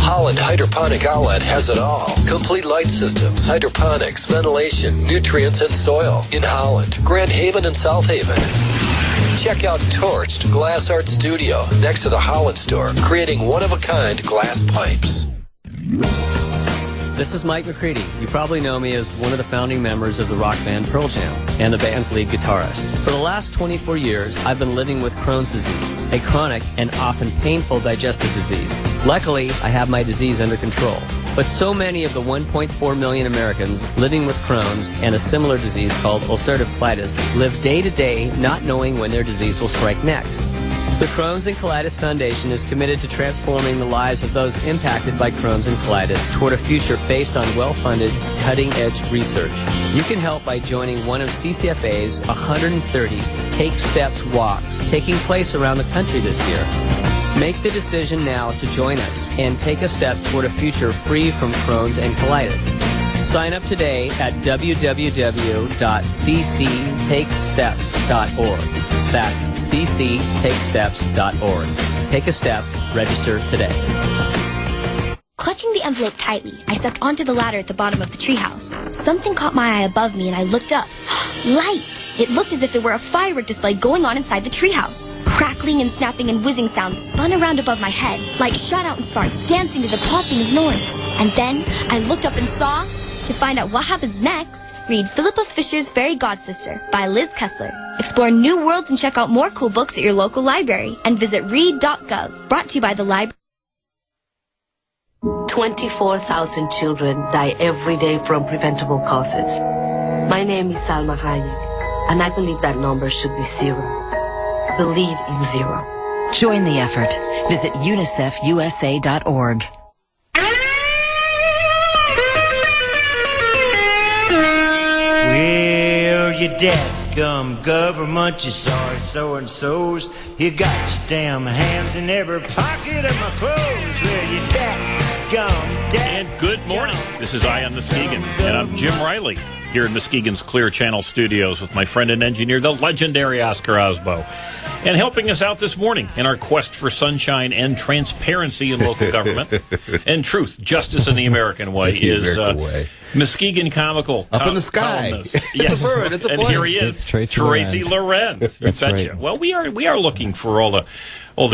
Holland Hydroponic Outlet has it all. Complete light systems, hydroponics, ventilation, nutrients, and soil. In Holland, Grand Haven, and South Haven. Check out Torched Glass Art Studio next to the Holland store, creating one-of-a-kind glass pipes. This is Mike McCready. You probably know me as one of the founding members of the rock band Pearl Jam and the band's lead guitarist. For the last 24 years, I've been living with Crohn's disease, a chronic and often painful digestive disease. Luckily, I have my disease under control. But so many of the 1.4 million Americans living with Crohn's and a similar disease called ulcerative colitis live day to day not knowing when their disease will strike next. The Crohn's and Colitis Foundation is committed to transforming the lives of those impacted by Crohn's and colitis toward a future based on well-funded, cutting-edge research. You can help by joining one of CCFA's 130 Take Steps walks taking place around the country this year. Make the decision now to join us and take a step toward a future free from Crohn's and colitis. Sign up today at www.cctakesteps.org. That's cctakesteps.org. Take a step. Register today. Clutching the envelope tightly, I stepped onto the ladder at the bottom of the treehouse. Something caught my eye above me and I looked up. Light! It looked as if there were a firework display going on inside the treehouse. Crackling and snapping and whizzing sounds spun around above my head. Light shot out in sparks, dancing to the popping of noise. And then I looked up and saw... To find out what happens next, read Philippa Fisher's Fairy Godsister by Liz Kessler. Explore new worlds and check out more cool books at your local library. And visit read.gov, brought to you by the library. 24,000 children die every day from preventable causes. My name is Salma Hayek, and I believe that number should be zero. Believe in zero. Join the effort. Visit unicefusa.org. Well, your dadgum government, you sorry so-and-sos. You got your damn hands in every pocket of my clothes. Well, your dadgum. And good morning. This is EyeOnMuskegon, and I'm Jim Riley here in Muskegon's Clear Channel Studios with my friend and engineer, the legendary Oscar Osbo. And helping us out this morning in our quest for sunshine and transparency in local government and truth, justice in the American way is Muskegon Comical up in the sky. Columnist. It's Yes, a bird. It's a and plane. here he is, Tracy Lorenz. You betcha. Right. Well, we are looking for all the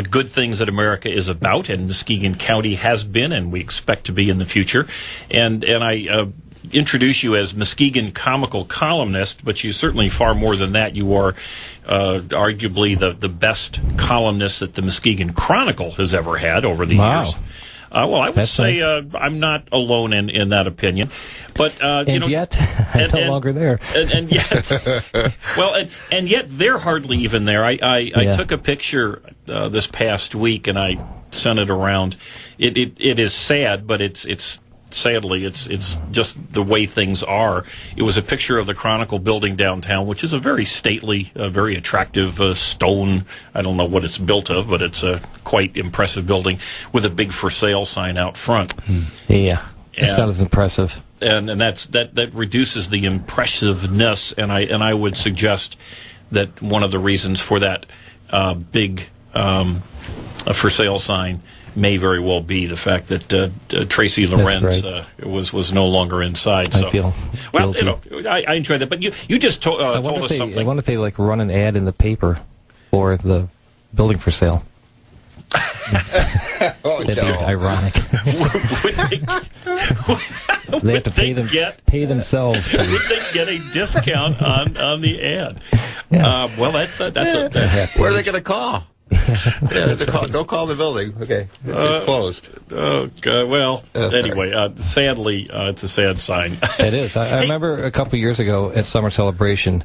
good things that America is about, and Muskegon County has been, and we expect to be in the future. And I introduce you as Muskegon Comical Columnist, but you certainly far more than that. You are arguably the best columnist that the Muskegon Chronicle has ever had over the years. Well, I would say I'm not alone in that opinion, but yet I'm no longer there. And yet, well, and yet they're hardly even there. I took a picture this past week and I sent it around. It is sad, but it's sadly it's just the way things are. It was a picture of the Chronicle building downtown, which is a very stately, very attractive stone. I don't know what it's built of, but it's a quite impressive building with a big for sale sign out front. Yeah, it's not as impressive. And that reduces the impressiveness. And I would suggest that one of the reasons for that big for sale sign may very well be the fact that Tracy Lorenz was no longer inside. So. I feel guilty. I enjoyed that. But you just told us something. I wonder if they run an ad in the paper for the building for sale. That'd be ironic. They have to pay themselves. Would they get a discount on the ad? Yeah. Well, that's where are they going to call? Don't call the building. Okay, it's closed. Okay, well, anyway, sadly, it's a sad sign. It is. I remember a couple years ago at Summer Celebration,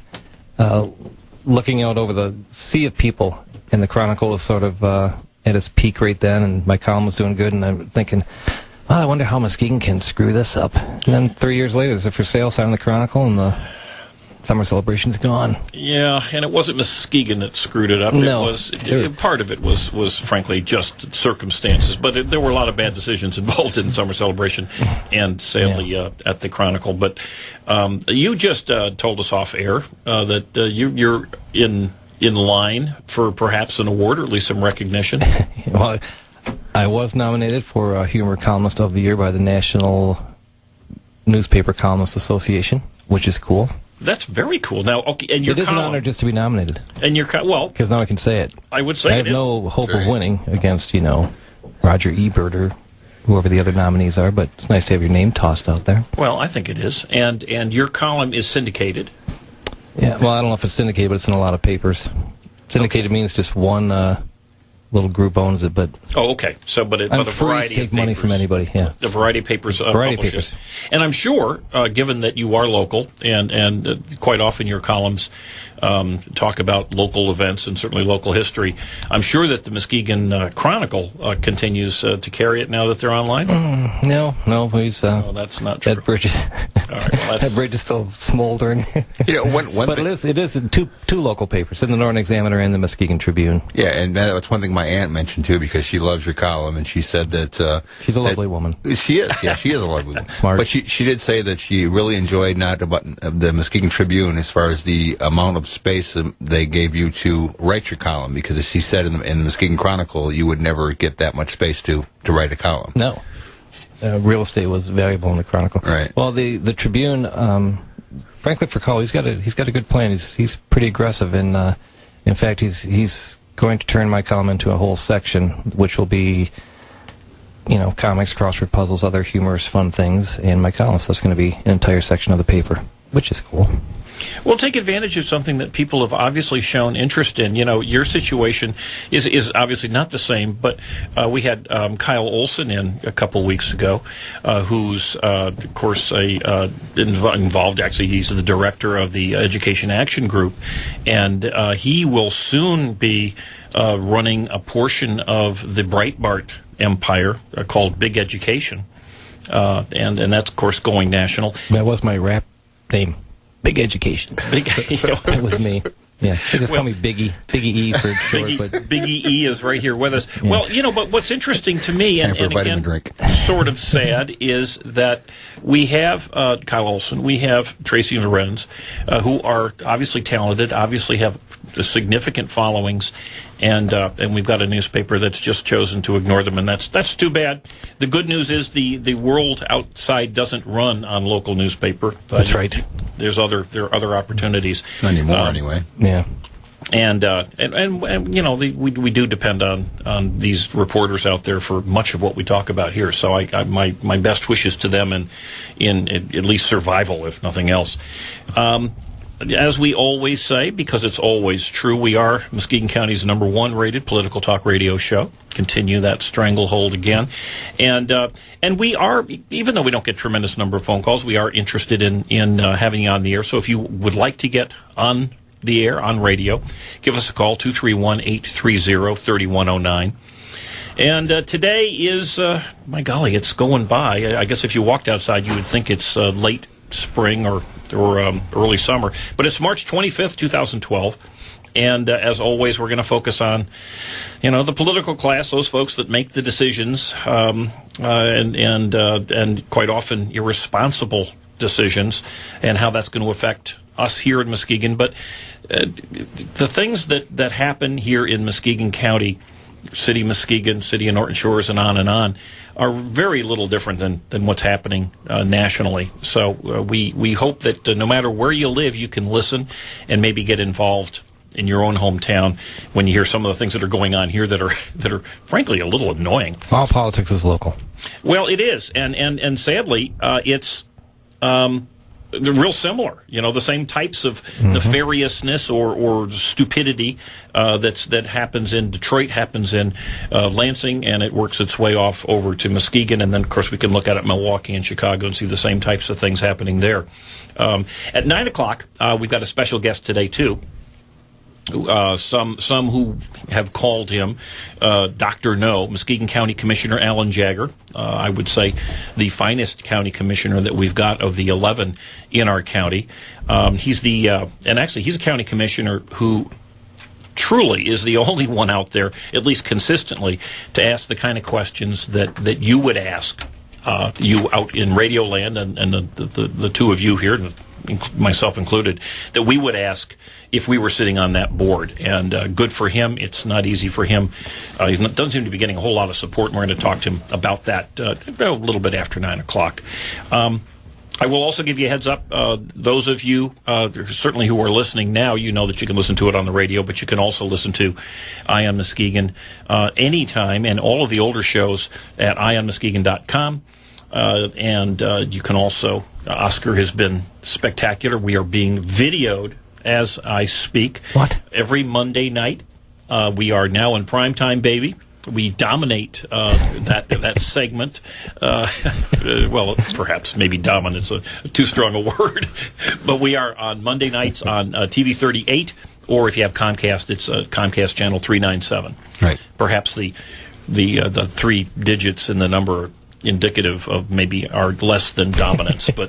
looking out over the sea of people, and the Chronicle was sort of at its peak right then, and my column was doing good, and I'm thinking, I wonder how Muskegon can screw this up. And then 3 years later, there's a for sale sign in the Chronicle, and the Summer Celebration's gone. Yeah, and it wasn't Muskegon that screwed it up. No. Part of it was frankly just circumstances, but there were a lot of bad decisions involved in Summer Celebration and sadly at the Chronicle. But you just told us off air that you're in line for perhaps an award or at least some recognition. Well, I was nominated for Humor Columnist of the Year by the National Newspaper Columnists Association, which is cool. That's very cool. Now, okay, and your it is column, an honor just to be nominated. And your well, because now I can say it. I would say I have no hope of winning against Roger Ebert or whoever the other nominees are, but it's nice to have your name tossed out there. Well, I think it is, and your column is syndicated. Yeah. Well, I don't know if it's syndicated, but it's in a lot of papers. Syndicated means just one little group owns it, but okay. So, but a variety to take of money papers, from anybody. Yeah, a variety of papers. Variety of papers. And I'm sure, given that you are local, and quite often your columns talk about local events and certainly local history, I'm sure that the Muskegon Chronicle continues to carry it now that they're online. No, please. No, that's not true. That bridge is that bridge is still smoldering. But it is in two local papers, in the Northern Examiner and the Muskegon Tribune. Yeah, and that's one thing my aunt mentioned too, because she loves your column, and she said that she's a lovely woman. She is. Yeah, she is a lovely woman. Smart. But she did say that she really enjoyed not about the Muskegon Tribune as far as the amount of space they gave you to write your column, because as she said in the Muskegon Chronicle, you would never get that much space to write a column. No. Real estate was valuable in the Chronicle. Right. Well, the Tribune, frankly, for Cole, he's got a good plan. He's pretty aggressive, and in fact, he's going to turn my column into a whole section, which will be, comics, crossword puzzles, other humorous, fun things, and my column. So it's going to be an entire section of the paper, which is cool. Well, take advantage of something that people have obviously shown interest in. Your situation is obviously not the same, but we had Kyle Olson in a couple weeks ago, who's, of course, involved. Actually, he's the director of the Education Action Group, and he will soon be running a portion of the Breitbart empire called Big Education, and that's, of course, going national. That was my rap name. Big Education. That was me. Yeah, they just call me Biggie. Biggie E for short. Biggie E is right here with us. Yeah. Well, but what's interesting to me, and again, sort of sad, is that we have Kyle Olson, we have Tracy Lorenz, who are obviously talented, obviously have significant followings, and we've got a newspaper that's just chosen to ignore them, and that's too bad. The good news is the world outside doesn't run on local newspaper. That's right. There are other opportunities. Not anymore, anyway. Yeah. And we do depend on these reporters out there for much of what we talk about here. So my best wishes to them in at least survival, if nothing else. As we always say, because it's always true, we are Muskegon County's #1 rated political talk radio show. Continue that stranglehold again. And we are, even though we don't get a tremendous number of phone calls, we are interested in having you on the air. So if you would like to get on the air, on radio, give us a call, 231-830-3109. And today is, my golly, it's going by. I guess if you walked outside, you would think it's late spring or early summer. But it's March 25th, 2012. And as always, we're going to focus on, the political class, those folks that make the decisions, and quite often irresponsible decisions, and how that's going to affect us here in Muskegon. But the things that happen here in Muskegon County, City of Muskegon, City of Norton Shores, and on, are very little different than what's happening nationally. So we hope that no matter where you live, you can listen and maybe get involved in your own hometown when you hear some of the things that are going on here that are frankly a little annoying. All politics is local. Well, it is, and sadly, it's they're real similar. The same types of nefariousness or stupidity that happens in Detroit happens in Lansing, and it works its way off over to Muskegon, and then of course we can look at it in Milwaukee and Chicago and see the same types of things happening there. At 9 o'clock, we've got a special guest today too. Some who have called him Dr. No, Muskegon County Commissioner Alan Jagger. I would say the finest county commissioner that we've got of the 11 in our county. He's he's a county commissioner who truly is the only one out there, at least consistently, to ask the kind of questions that you would ask you out in Radio Land, and the two of you here, myself included, that we would ask if we were sitting on that board. And good for him. It's not easy for him. He doesn't seem to be getting a whole lot of support, and we're going to talk to him about that a little bit after 9 o'clock. I will also give you a heads up. Those of you certainly who are listening now, you know that you can listen to it on the radio, but you can also listen to Eye on Muskegon anytime, and all of the older shows at EyeOnMuskegon.com. And you can also, Oscar has been spectacular. We are being videoed as I speak. What? Every Monday night. We are now in primetime, baby. We dominate that segment. Well, perhaps maybe dominant's too strong a word. But we are on Monday nights on TV 38, or if you have Comcast, it's Comcast channel 397. Right. Perhaps the 3 digits in the number indicative of maybe our less than dominance, but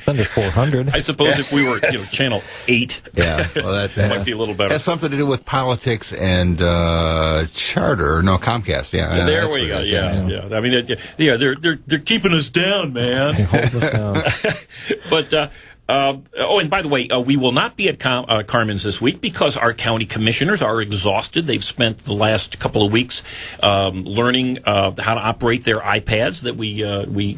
under 400. I suppose if we were channel 8, well, that might be a little better. Has something to do with politics and charter. No, Comcast. Yeah, there we go. Yeah. I mean, they're keeping us down, man. They hold us down. But. And by the way, we will not be at Carmen's this week because our county commissioners are exhausted. They've spent the last couple of weeks learning how to operate their iPads that we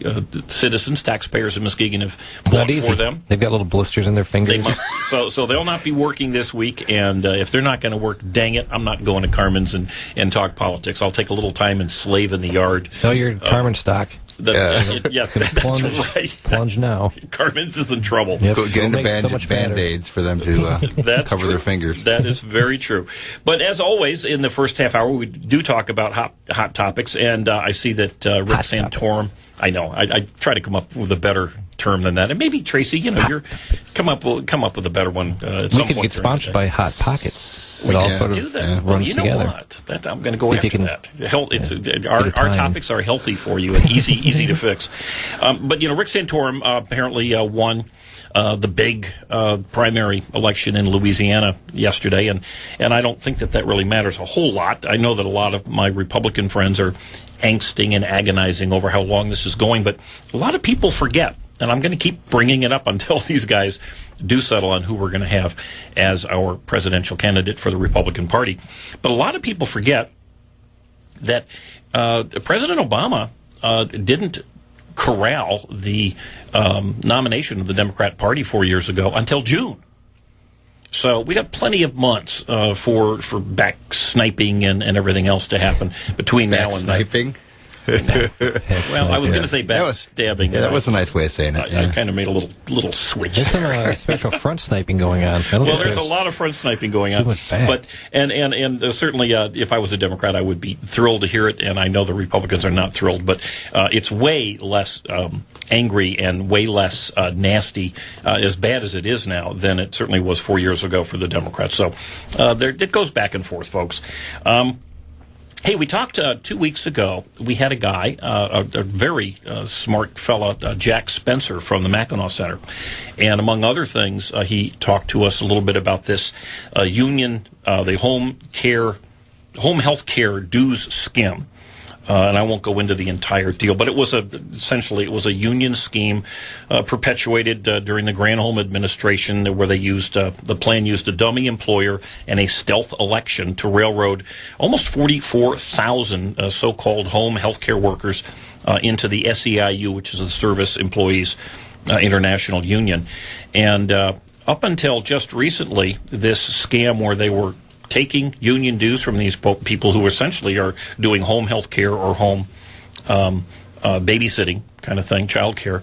citizens, taxpayers in Muskegon have bought for them. They've got little blisters in their fingers. So they'll not be working this week, and if they're not going to work, dang it, I'm not going to Carmen's and talk politics. I'll take a little time and slave in the yard. Sell your Carmen stock. Yes, that's right. Plunge now. Carmen's is in trouble. Yep. Go get into Band-Aids for them to cover their fingers. That is very true. But as always, in the first half hour, we do talk about hot topics, and I see that Rick Santorum. I know. I try to come up with a better term than that, and maybe Tracy, you're come up with a better one. At some point. We could get sponsored by Hot Pockets. We can do that. Well, you know together. What? I'm going to go after that. Our topics are healthy for you and easy to fix. But Rick Santorum apparently won the big primary election in Louisiana yesterday, and I don't think that really matters a whole lot. I know that a lot of my Republican friends are angsting and agonizing over how long this is going, but a lot of people forget. And I'm going to keep bringing it up until these guys do settle on who we're going to have as our presidential candidate for the Republican Party. But a lot of people forget that President Obama didn't corral the nomination of the Democrat Party 4 years ago until June. So we got plenty of months for back sniping and everything else to happen between now and then. Sniping? Well, I was going to say backstabbing. Yeah, that was a nice way of saying it. I kind of made a little switch. There's some special front sniping going on. Well, there's a lot of front sniping going on. But and certainly, if I was a Democrat, I would be thrilled to hear it. And I know the Republicans are not thrilled, but it's way less angry and way less nasty, as bad as it is now, than it certainly was 4 years ago for the Democrats. So it goes back and forth, folks. Hey, we talked 2 weeks ago. We had a guy, a very smart fella, Jack Spencer from the Mackinac Center. And among other things, he talked to us a little bit about this union, the home health care dues scheme. And I won't go into the entire deal, but it was essentially a union scheme perpetuated during the Granholm administration, where they the plan used a dummy employer and a stealth election to railroad almost 44,000 so-called home health care workers into the SEIU, which is the Service Employees International Union. And up until just recently, this scam where they were taking union dues from these people who essentially are doing home health care or home babysitting kind of thing, child care,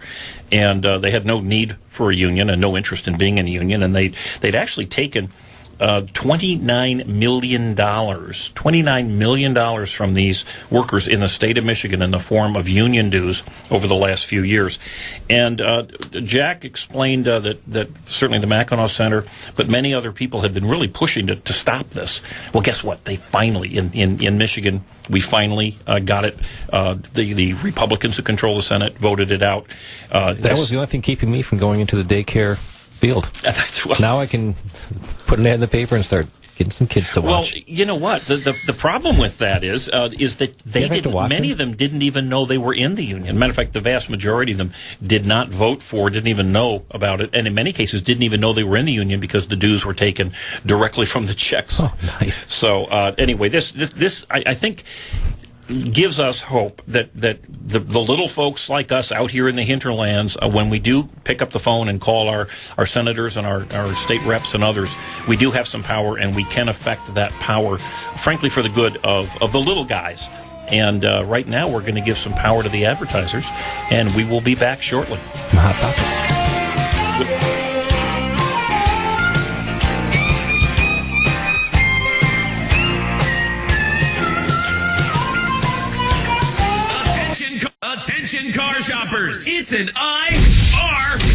and they had no need for a union and no interest in being in a union, and they'd actually taken $29 million from these workers in the state of Michigan in the form of union dues over the last few years. And Jack explained that certainly the Mackinac Center, but many other people had been really pushing to stop this. Well, guess what? They finally, in Michigan, we finally got it. The Republicans who control the Senate voted it out. That was the only thing keeping me from going into the daycare field. Now I can put an ad in the paper and start getting some kids to watch. Well, you know what? The problem with that is that many of them didn't even know they were in the union. Matter of fact, the vast majority of them did not vote for, didn't even know about it, and in many cases didn't even know they were in the union because the dues were taken directly from the checks. Oh, nice. So anyway, this I think gives us hope that the little folks like us out here in the hinterlands, when we do pick up the phone and call our senators and our state reps and others, we do have some power, and we can affect that power, frankly, for the good of the little guys. And right now we're going to give some power to the advertisers, and we will be back shortly. Attention car shoppers, it's an IRS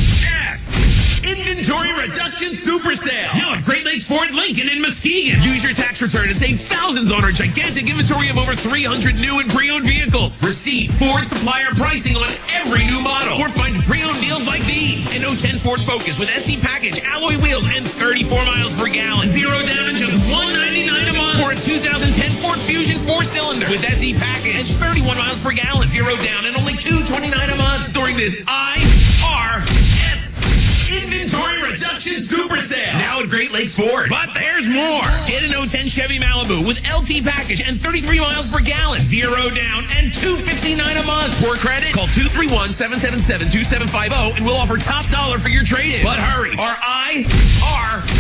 Inventory Reduction Super Sale. Now at Great Lakes Ford Lincoln in Muskegon. Use your tax return and save thousands on our gigantic inventory of over 300 new and pre-owned vehicles. Receive Ford supplier pricing on every new model. Or find pre-owned deals like these. An 010 Ford Focus with SE package, alloy wheels, and 34 miles per gallon. Zero down and just $199 a month. Or a 2010 Ford Fusion 4-cylinder with SE package, 31 miles per gallon. Zero down and only $229 a month during this IRS Inventory Reduction Super Sale. Now at Great Lakes Ford. But there's more. Get an 010 Chevy Malibu with LT package and 33 miles per gallon. Zero down and $259 a month. For credit, call 231-777-2750 and we'll offer top dollar for your trade-in. But hurry. Our IRS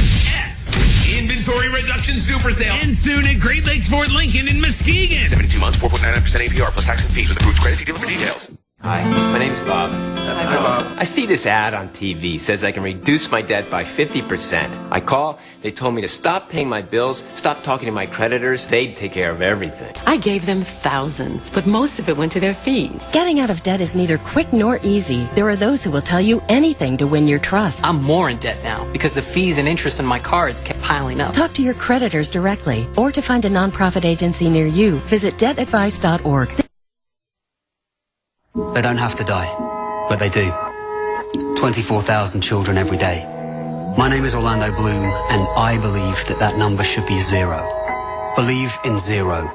Inventory Reduction Super Sale ends soon at Great Lakes Ford Lincoln in Muskegon. 72 months, 4.99% APR plus tax and fees with approved credit. See dealer for details. Hi, my name's Bob. Hi, Bob. I see this ad on TV. Says I can reduce my debt by 50%. I call. They told me to stop paying my bills, stop talking to my creditors. They'd take care of everything. I gave them thousands, but most of it went to their fees. Getting out of debt is neither quick nor easy. There are those who will tell you anything to win your trust. I'm more in debt now because the fees and interest on my cards kept piling up. Talk to your creditors directly, or to find a nonprofit agency near you, visit debtadvice.org. They don't have to die, but they do. 24,000 children every day. My name is Orlando Bloom, and I believe that number should be zero. Believe in zero.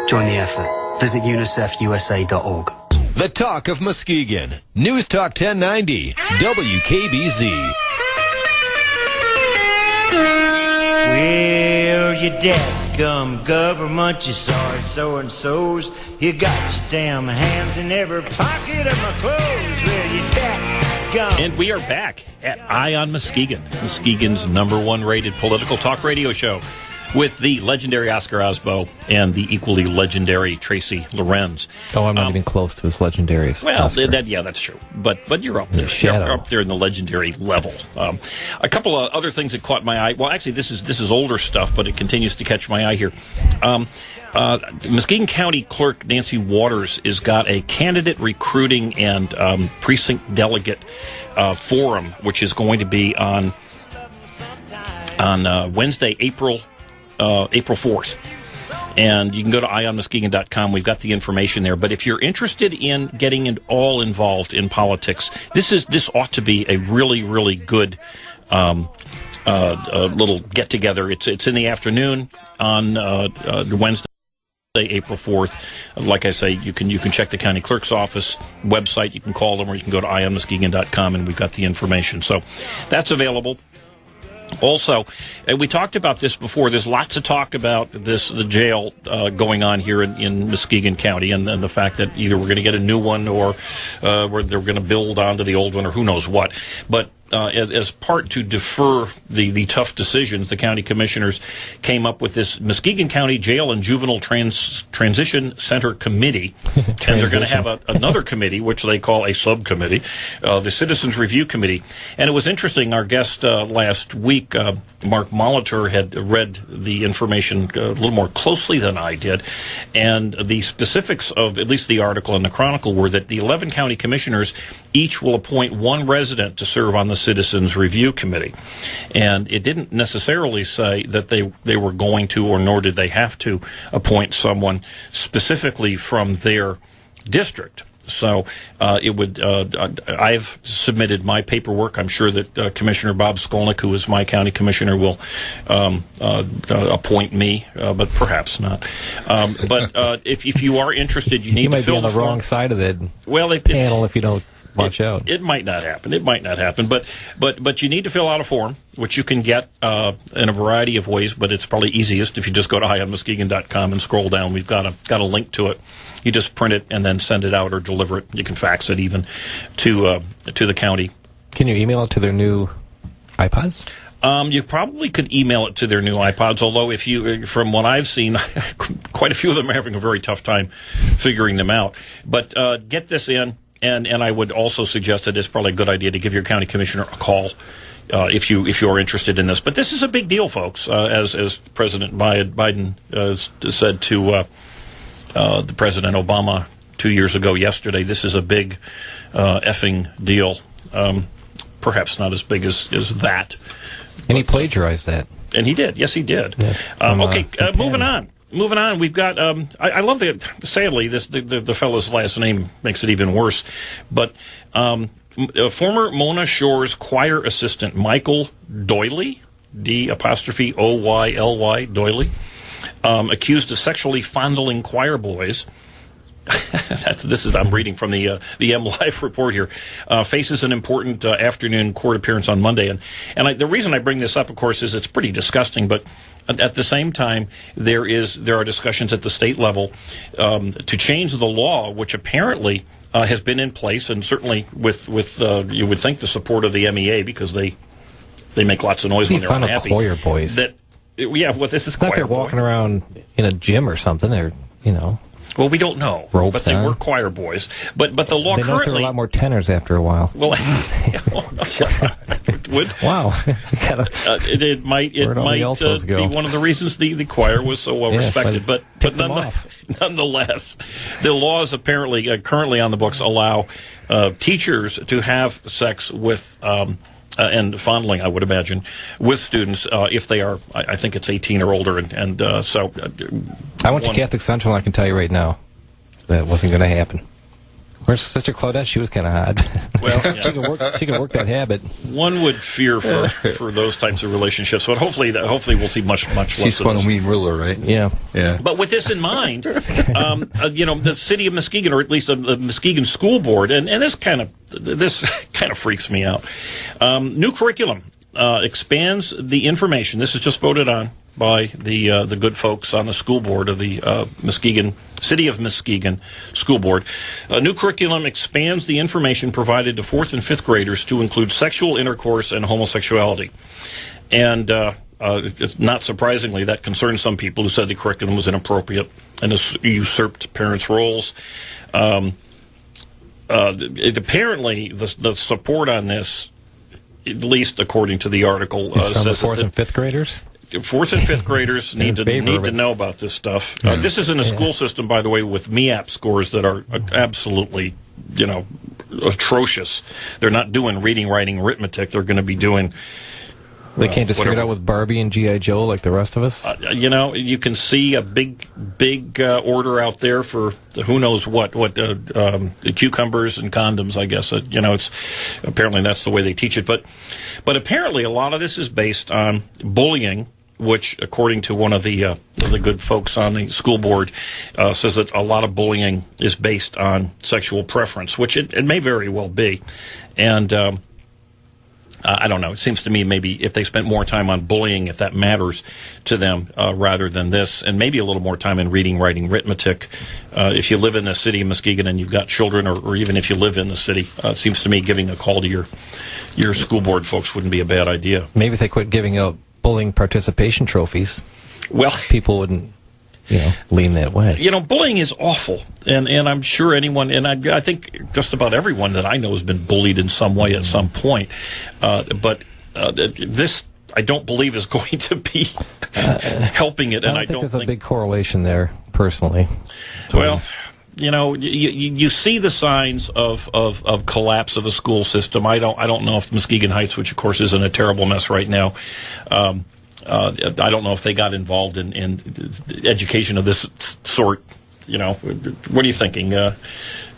Join the effort. Visit unicefusa.org. The Talk of Muskegon. News Talk 1090. WKBZ. Well, you dadgum government, you sorry so-and-sos. You got your damn hands in every pocket of my clothes. Well, you dadgum. And we are back at Eye on Muskegon, Muskegon's #1 rated political talk radio show, with the legendary Oscar Osbo and the equally legendary Tracy Lorenz. Oh, I'm not even close to his legendary. Well, that's true. But you're up there. You're up there in the legendary level. A couple of other things that caught my eye. Well, actually, this is older stuff, but it continues to catch my eye here. Muskegon County Clerk Nancy Waters has got a candidate recruiting and precinct delegate forum, which is going to be on Wednesday, April 4th. And you can go to EyeOnMuskegon.com. We've got the information there. But if you're interested in getting all involved in politics, this ought to be a really, really good little get-together. It's in the afternoon on Wednesday, April 4th. Like I say, you can check the county clerk's office website. You can call them, or you can go to EyeOnMuskegon.com, and we've got the information. So that's available. Also, we talked about this before. There's lots of talk about the jail going on here in Muskegon County, and the fact that either we're going to get a new one or they're going to build onto the old one, or who knows what. But as part to defer the tough decisions, the county commissioners came up with this Muskegon County Jail and Juvenile Transition Center Committee. And they're going to have another committee, which they call a subcommittee, the Citizens Review Committee. And it was interesting. Our guest last week, Mark Molitor, had read the information a little more closely than I did. And the specifics of at least the article in the Chronicle were that the 11 county commissioners each will appoint one resident to serve on the Citizens Review Committee. And it didn't necessarily say that they were going to, or nor did they have to, appoint someone specifically from their district. So it would. I've submitted my paperwork. I'm sure that Commissioner Bob Skolnick, who is my county commissioner, will appoint me, but perhaps not. But if you are interested, you need to fill be on the wrong side of the panel if you don't watch out. It might not happen. It might not happen. But you need to fill out a form, which you can get in a variety of ways. But it's probably easiest if you just go to EyeOnMuskegon.com and scroll down. We've got a link to it. You just print it and then send it out or deliver it. You can fax it even to the county. Can you email it to their new iPods? You probably could email it to their new iPods, although from what I've seen, quite a few of them are having a very tough time figuring them out. But get this in, and I would also suggest that it's probably a good idea to give your county commissioner a call if you are interested in this. But this is a big deal, folks, as President Biden said to the President Obama 2 years ago yesterday. This is a big effing deal. Perhaps not as big as that. And he plagiarized that. And he did. Yes, he did. Yes. Okay, moving on. We've got, I love that, sadly, the fellow's last name makes it even worse. But former Mona Shore's choir assistant, Michael Doyley, D''Oyly, Doyley, accused of sexually fondling choir boys. I'm reading from the M Live report here. Faces an important afternoon court appearance on Monday, and the reason I bring this up, of course, is it's pretty disgusting. But at the same time, there are discussions at the state level to change the law, which apparently has been in place, and certainly with you would think the support of the MEA, because they make lots of noise when they're unhappy. Choir boys. This is choir. Not they're walking around in a gym or something. They're Well, we don't know, but they were choir boys. But the law they currently... There were a lot more tenors after a while. Well, wow. It might be one of the reasons the choir was so well respected. But nonetheless, the laws apparently currently on the books allow teachers to have sex with... and fondling, I would imagine, with students if they are, I think it's 18 or older. So I went to Catholic Central, and I can tell you right now that wasn't going to happen. Where's Sister Claudette? She was kind of odd. Well, she can work that habit. One would fear for those types of relationships, but hopefully we'll see much less. She's fun and mean ruler, right? Yeah. But with this in mind, the city of Muskegon, or at least the Muskegon School Board, and this kind of freaks me out. New curriculum expands the information. This is just voted on by the good folks on the school board of the City of Muskegon School Board. New curriculum expands the information provided to 4th and 5th graders to include sexual intercourse and homosexuality. And it's not surprisingly, that concerns some people who said the curriculum was inappropriate and usurped parents' roles. Apparently, the support on this, at least according to the article, says the 4th and 5th graders? 4th and 5th graders need to know about this stuff. This is in a school system, by the way, with MEAP scores that are absolutely, atrocious. They're not doing reading, writing, arithmetic. They're going to be doing... They can't just figure it out with Barbie and G.I. Joe like the rest of us? You can see a big order out there for who knows what cucumbers and condoms, I guess. It's apparently that's the way they teach it. But apparently a lot of this is based on bullying, which, according to one of the good folks on the school board, says that a lot of bullying is based on sexual preference, which it may very well be. And... I don't know. It seems to me maybe if they spent more time on bullying, if that matters to them, rather than this, and maybe a little more time in reading, writing, arithmetic. If you live in the city of Muskegon and you've got children, or even if you live in the city, it seems to me giving a call to your school board folks wouldn't be a bad idea. Maybe if they quit giving out bullying participation trophies, well, people wouldn't... lean that way. Bullying is awful, and I'm sure anyone, and I think just about everyone that I know has been bullied in some way at some point. But this, I don't believe, is going to be helping it. I don't think there's a big correlation there, personally. Well, you see the signs of collapse of the school system. I don't know if Muskegon Heights, which of course is in a terrible mess right now. I don't know if they got involved in education of this sort What are you thinking?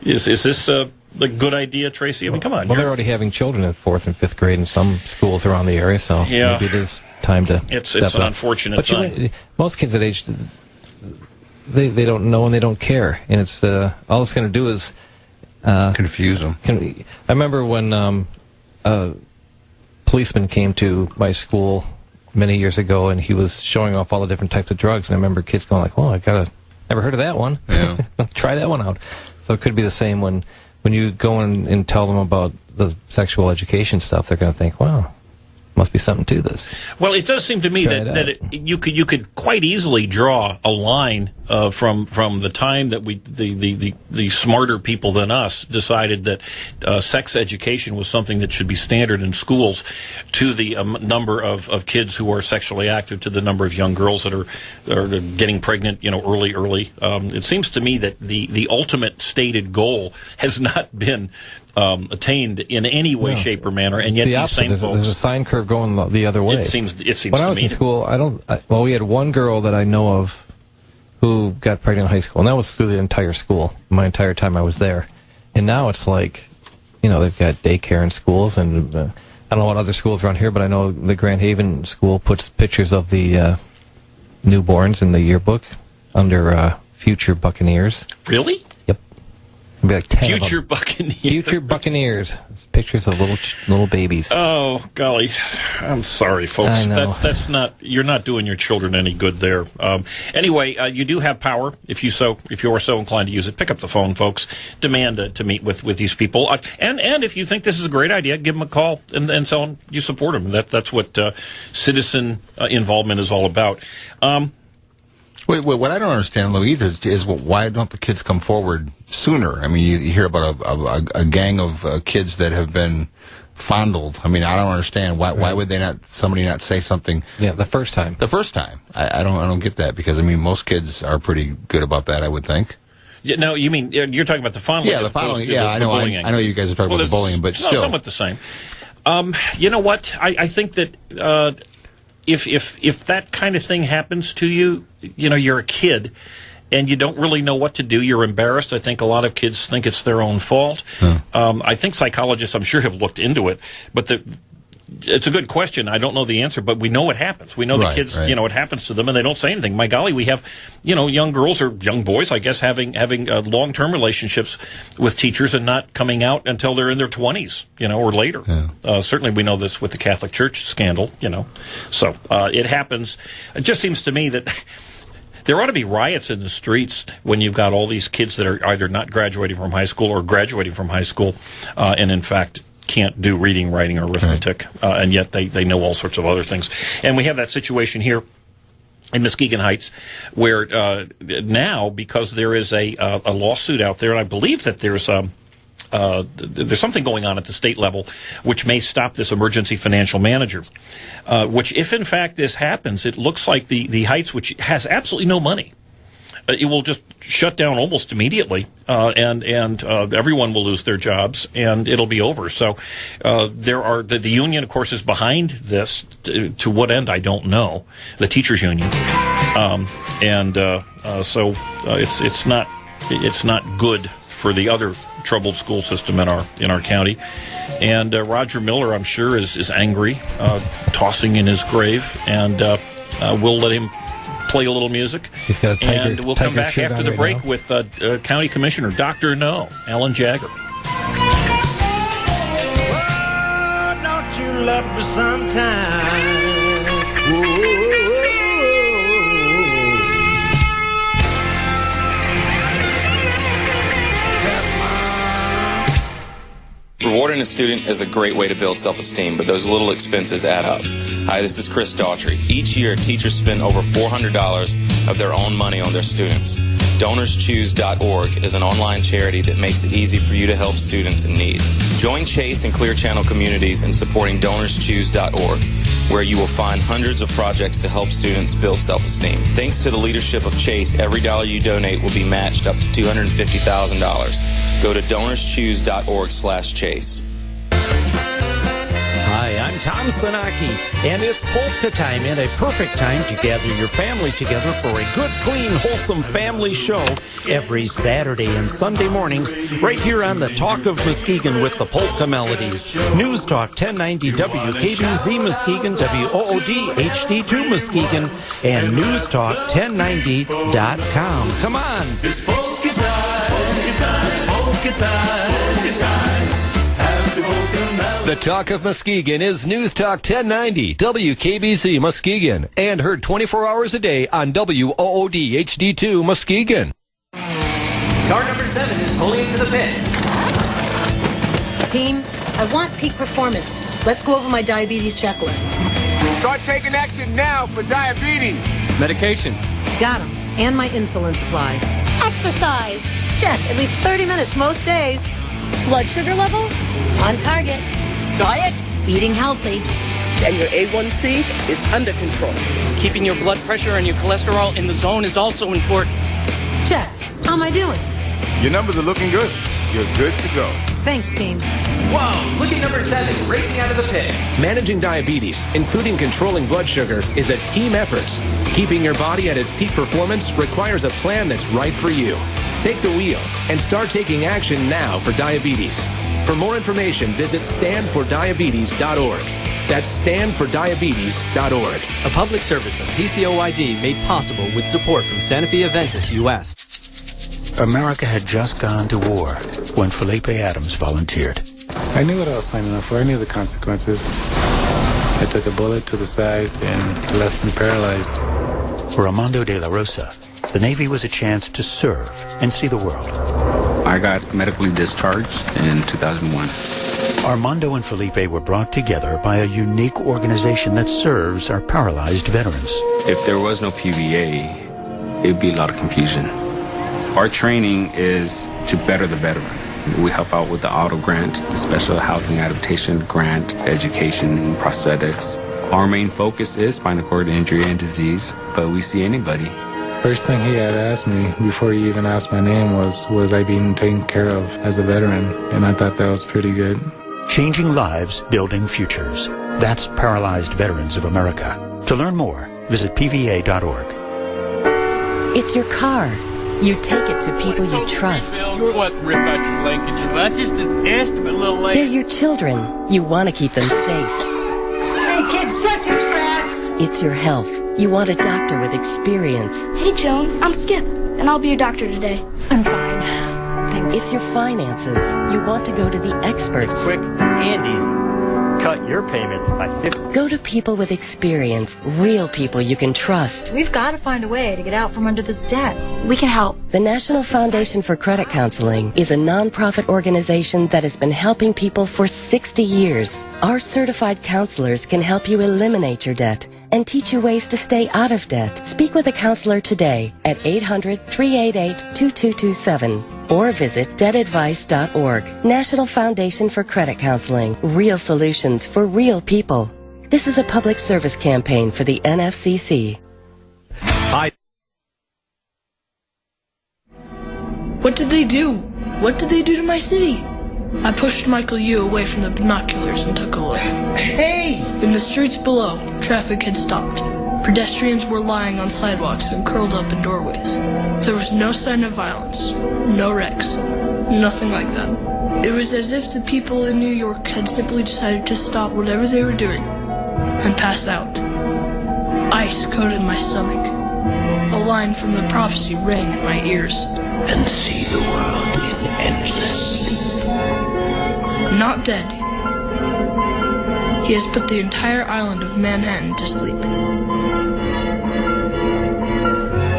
Is this a good idea, Tracy? I mean, come on. Well, they're already having children in 4th and 5th grade in some schools around the area, so maybe it is time to It's an unfortunate thing. Most kids that age, they don't know and they don't care, and it's all it's going to do is confuse them. I remember when a policeman came to my school many years ago, and he was showing off all the different types of drugs, and I remember kids going like, "Well, never heard of that one. Yeah. Try that one out." So it could be the same when you go and tell them about the sexual education stuff. They're going to think, "Wow, must be something to this." Well, it does seem to me you could quite easily draw a line from the time that the smarter people than us decided that sex education was something that should be standard in schools, to the number of kids who are sexually active, to the number of young girls that are getting pregnant, early. It seems to me that the ultimate stated goal has not been attained in any way, shape, or manner, and yet these same folks. There's a sine curve going the other way. It seems when I was in school, we had one girl that I know of who got pregnant in high school, and that was through the entire school, my entire time I was there. And now it's like, they've got daycare in schools, and I don't know what other schools around here, but I know the Grand Haven school puts pictures of the newborns in the yearbook under Future Buccaneers. Really? Yep. It'll be like 10 Future Buccaneers. Future Buccaneers. It's pictures of little babies. Oh, golly. I'm sorry, folks. I know. That's not, you're not doing your children any good there. Anyway, you do have power if you are so inclined to use it. Pick up the phone, folks. Demand to meet with these people. And if you think this is a great idea, give them a call and so on. You support them. That's what citizen involvement is all about. Wait, what I don't understand, Lou, either, is why don't the kids come forward sooner? I mean, you hear about a gang of kids that have been fondled. I mean, I don't understand why would somebody not say something? Yeah, the first time. The first time. I don't get that, because I mean, most kids are pretty good about that, I would think. Yeah, no, you mean you're talking about the fondling? Yeah, the fondling. Yeah, I know. I know you guys are talking about the bullying, but still, somewhat the same. You know what? I think that if that kind of thing happens to you, you're a kid and you don't really know what to do. You're embarrassed. I think a lot of kids think it's their own fault. I think psychologists, I'm sure, have looked into it, but it's a good question. I don't know the answer, but we know it happens. We know the kids, it happens to them, and they don't say anything. My golly, we have, young girls or young boys, I guess, having long-term relationships with teachers and not coming out until they're in their 20s, or later. Yeah. Certainly we know this with the Catholic Church scandal, So it happens. It just seems to me that there ought to be riots in the streets when you've got all these kids that are either not graduating from high school or graduating from high school, and in fact can't do reading, writing, or arithmetic, and yet they know all sorts of other things. And we have that situation here in Muskegon Heights, where now, because there is a lawsuit out there, and I believe that there's something going on at the state level which may stop this emergency financial manager, which, if in fact this happens, it looks like the Heights, which has absolutely no money, it will just shut down almost immediately, and everyone will lose their jobs, and it'll be over. So the union, of course, is behind this. To what end, I don't know. The teachers' union, so it's not good for the other troubled school system in our county. And Roger Miller, I'm sure, is angry, tossing in his grave, and we'll let him play a little music. He's got a tiger, and we'll come back after the break with County Commissioner Dr. No, Alan Jagger. Oh, don't you love me sometime? Rewarding a student is a great way to build self-esteem, but those little expenses add up. Hi, this is Chris Daughtry. Each year, teachers spend over $400 of their own money on their students. DonorsChoose.org is an online charity that makes it easy for you to help students in need. Join Chase and Clear Channel communities in supporting DonorsChoose.org, where you will find hundreds of projects to help students build self-esteem. Thanks to the leadership of Chase, every dollar you donate will be matched up to $250,000. Go to DonorsChoose.org/Chase. Hi, I'm Tom Sanaki, and it's polka time, and a perfect time to gather your family together for a good, clean, wholesome family show every Saturday and Sunday mornings right here on the Talk of Muskegon with the Polka Melodies. News Talk 1090 WKBZ Muskegon, WOOD HD2 Muskegon, and NewsTalk1090.com. Come on. It's polka time, polka time, polka time, polka time. The Talk of Muskegon is News Talk 1090 WKBZ Muskegon and heard 24 hours a day on WOOD HD2 Muskegon. Car number 7 is pulling into the pit. Team, I want peak performance. Let's go over my diabetes checklist. Start taking action now for diabetes. Medication. Got them. And my insulin supplies. Exercise. Check. At least 30 minutes most days. Blood sugar level? On target. Diet? Eating healthy. And your A1C is under control. Keeping your blood pressure and your cholesterol in the zone is also important. Check. How am I doing? Your numbers are looking good. You're good to go. Thanks, team. Whoa, look at number 7, racing out of the pit. Managing diabetes, including controlling blood sugar, is a team effort. Keeping your body at its peak performance requires a plan that's right for you. Take the wheel and start taking action now for diabetes. For more information, visit standfordiabetes.org. That's standfordiabetes.org. A public service of TCOYD made possible with support from Sanofi Aventis US. America had just gone to war when Felipe Adams volunteered. I knew what I was signing up for. I knew the consequences. I took a bullet to the side and it left me paralyzed. For Armando de la Rosa, the Navy was a chance to serve and see the world. I got medically discharged in 2001. Armando and Felipe were brought together by a unique organization that serves our paralyzed veterans. If there was no PVA, it'd be a lot of confusion. Our training is to better the veteran. We help out with the auto grant, the special housing adaptation grant, education, prosthetics. Our main focus is spinal cord injury and disease, but we see anybody. First thing he had asked me before he even asked my name was I being taken care of as a veteran? And I thought that was pretty good. Changing lives, building futures. That's Paralyzed Veterans of America. To learn more, visit PVA.org. It's your car. You take it to people you trust. What, rip out your linkages? That's just an estimate, little lady. They're your children. You want to keep them safe. Hey, kids, shut your traps! It's your health. You want a doctor with experience. Hey, Joan, I'm Skip, and I'll be your doctor today. I'm fine. Thanks. It's your finances. You want to go to the experts. It's quick and easy. Cut your payments by 50%. Go to people with experience, real people you can trust. We've got to find a way to get out from under this debt. We can help. The National Foundation for Credit Counseling is a nonprofit organization that has been helping people for 60 years. Our certified counselors can help you eliminate your debt and teach you ways to stay out of debt. Speak with a counselor today at 800-388-2227 or visit debtadvice.org. National Foundation for Credit Counseling. Real solutions for real people. This is a public service campaign for the NFCC. Hi. What did they do? What did they do to my city? I pushed Michael Yu away from the binoculars and took a look. Hey! In the streets below, traffic had stopped. Pedestrians were lying on sidewalks and curled up in doorways. There was no sign of violence, no wrecks, nothing like that. It was as if the people in New York had simply decided to stop whatever they were doing and pass out. Ice coated my stomach. A line from the prophecy rang in my ears. And see the world in endless sleep. Not dead. He has put the entire island of Manhattan to sleep.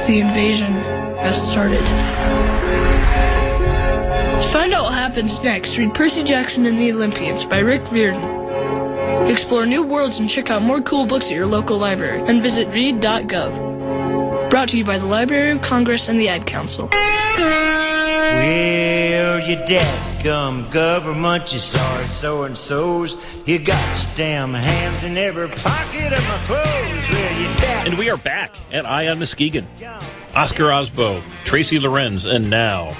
The invasion has started. To find out what happens next, read Percy Jackson and the Olympians by Rick Riordan. Explore new worlds and check out more cool books at your local library and visit read.gov. Brought to you by the Library of Congress and the Ad Council. Well, you dadgum government, you sorry so-and-sos. You got your damn hands in every pocket of my clothes. Well, you And we are back at EyeOnMuskegon. Oscar Osbo, Tracy Lorenz, and now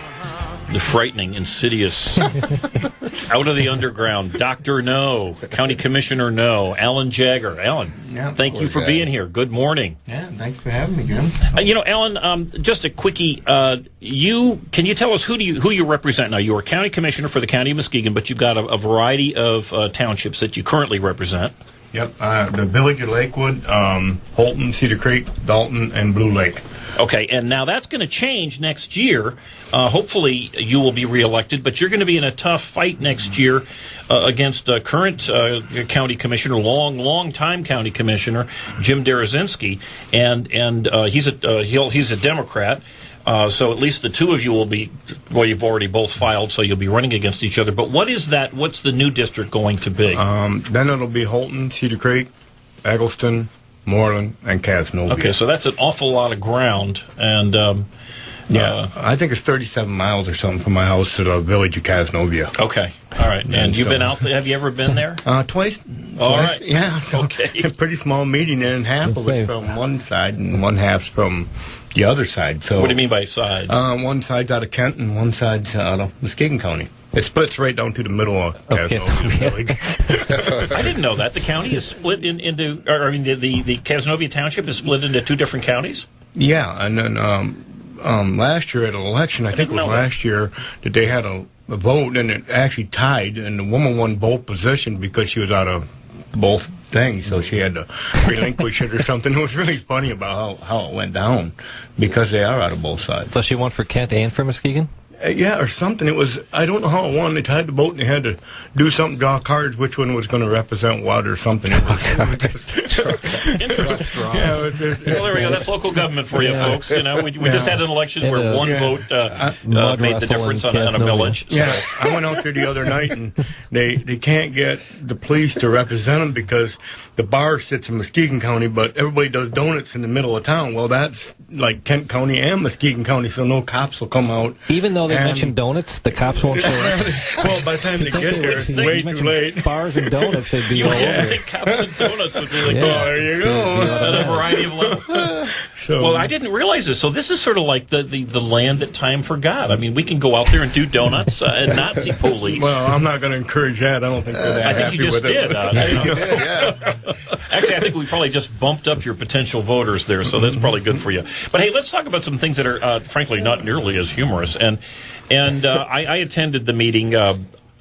The frightening, insidious, out of the underground, Dr. No, County Commissioner No, Alan Jagger. Alan, thank you for being here. Good morning. Yeah, thanks for having me, Jim. Alan, just a quickie. Can you tell us who you represent now? You are County Commissioner for the County of Muskegon, but you've got a variety of townships that you currently represent. Yep, the Village of Lakewood, Holton, Cedar Creek, Dalton, and Blue Lake. Okay, and now that's going to change next year. Hopefully you will be reelected, but you're going to be in a tough fight next year against current county commissioner, long-time county commissioner, Jim Derazinski, and he's a Democrat. So at least the two of you will be, well, you've already both filed, so you'll be running against each other. But what is that? What's the new district going to be? Then it'll be Holton, Cedar Creek, Eggleston, Moreland, and Cazenovia. Okay, so that's an awful lot of ground. And I think it's 37 miles or something from my house to the village of Cazenovia. Okay, all right. And you've been out there? Have you ever been there? Twice. All right. Yeah. So okay. A pretty small meeting, and half of it's from one side and one half's from the other side. So what do you mean by sides? One side's out of Kent and one side's out of Muskegon County. It splits right down to the middle of Cazenovia village. I didn't know that. The county is split into, the Cazenovia Township is split into two different counties? Yeah, and then last year at an election, I think it was last year, that they had a vote, and it actually tied, and the woman won both positions because she was out of both things, so she had to relinquish it or something. It was really funny about how it went down, because they are out of both sides. So she won for Kent and for Muskegon? Yeah, or something. It was, I don't know how it won. They tied the boat and they had to do something, draw cards, which one was going to represent what or something. Interesting. Yeah, well, there we go. That's local government for you, folks. You know, we just had an election where one vote made the difference on a village. Yeah, so. I went out there the other night, and they can't get the police to represent them because the bar sits in Muskegon County, but everybody does donuts in the middle of town. Well, that's like Kent County and Muskegon County, so no cops will come out. Even though they mention donuts, the cops won't show up. Well, by the time they get there, it's way too late. Bars and donuts, they'd be all over. Cops and donuts would be like, oh, there you go. At a variety of levels. Well, I didn't realize this. So this is sort of like the land that time forgot. I mean, we can go out there and do donuts and not see police. Well, I'm not going to encourage that. I don't think they're that I think happy you just with did. it. You did, yeah. Actually, I think we probably just bumped up your potential voters there, so that's probably good for you. But hey, let's talk about some things that are, frankly, not nearly as humorous. And I attended the meeting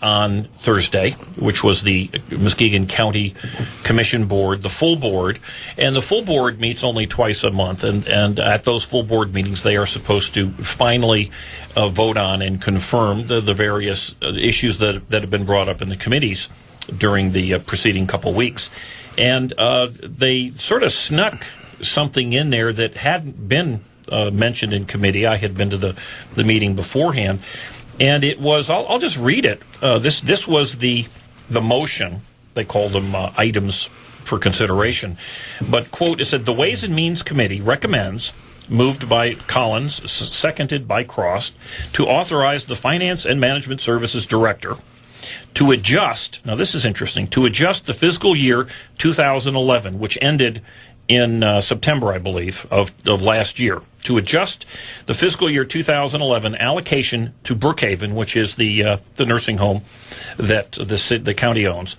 on Thursday, which was the Muskegon County Commission Board, the full board. And the full board meets only twice a month. And at those full board meetings, they are supposed to finally vote on and confirm the various issues that have been brought up in the committees during the preceding couple weeks. And they sort of snuck something in there that hadn't been mentioned in committee. I had been to the meeting beforehand, and it was, I'll just read it. This was the motion. They called them items for consideration. But, quote, it said, the Ways and Means Committee recommends, moved by Collins, seconded by Cross, to authorize the Finance and Management Services Director to adjust, now this is interesting, to adjust the fiscal year 2011, which ended in September, I believe, of last year, to adjust the fiscal year 2011 allocation to Brookhaven, which is the nursing home that the county owns,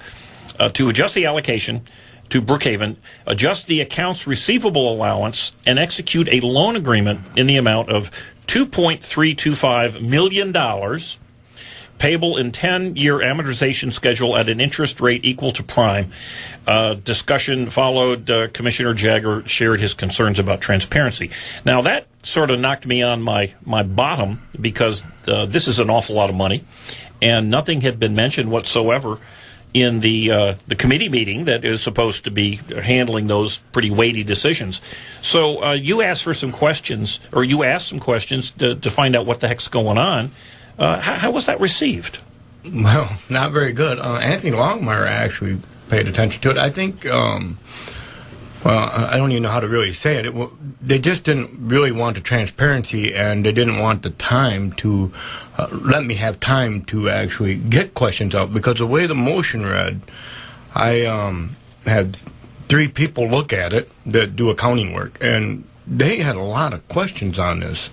to adjust the allocation to Brookhaven, adjust the accounts receivable allowance, and execute a loan agreement in the amount of $2.325 million, payable in 10-year amortization schedule at an interest rate equal to prime. Discussion followed. Commissioner Jagger shared his concerns about transparency. Now, that sort of knocked me on my bottom because this is an awful lot of money, and nothing had been mentioned whatsoever in the committee meeting that is supposed to be handling those pretty weighty decisions. So you asked for some questions, or you asked some questions to find out what the heck's going on. How was that received? Well, not very good. Anthony Longmire actually paid attention to it. I think, well, I don't even know how to really say it. They just didn't really want the transparency, and they didn't want the time to let me have time to actually get questions out. Because the way the motion read, I had 3 people look at it that do accounting work, and they had a lot of questions on this.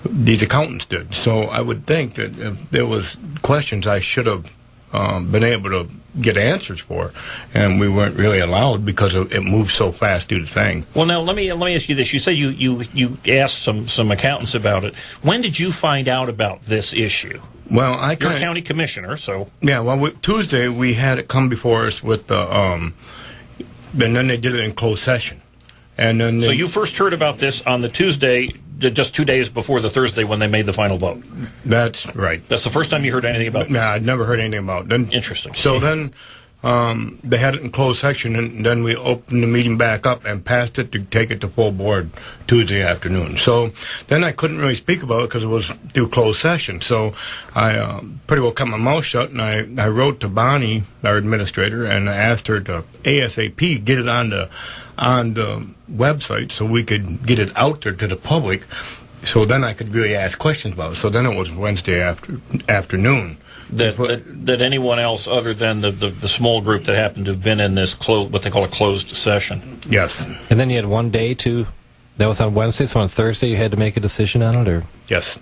These accountants did. So I would think that if there was questions I should have been able to get answers for, and we weren't really allowed because it moved so fast due to thing. Well, now let me ask you this. You say you asked some accountants about it. When did you find out about this issue? Well, you're a county commissioner, so yeah. Well, Tuesday we had it come before us with the, and then they did it in closed session, and then so you first heard about this on the Tuesday, just 2 days before the Thursday when they made the final vote. That's right. That's the first time you heard anything about it? Yeah, I'd never heard anything about it. Interesting. So then they had it in closed session, and then we opened the meeting back up and passed it to take it to full board Tuesday afternoon. So then I couldn't really speak about it because it was through closed session. So I pretty well kept my mouth shut, and I wrote to Bonnie, our administrator, and I asked her to ASAP get it on the website so we could get it out there to the public, so then I could really ask questions about it. So then it was Wednesday afternoon. That anyone else other than the small group that happened to have been in this what they call a closed session. Yes. And then you had 1 day that was on Wednesday, so on Thursday you had to make a decision on it, or? Yes.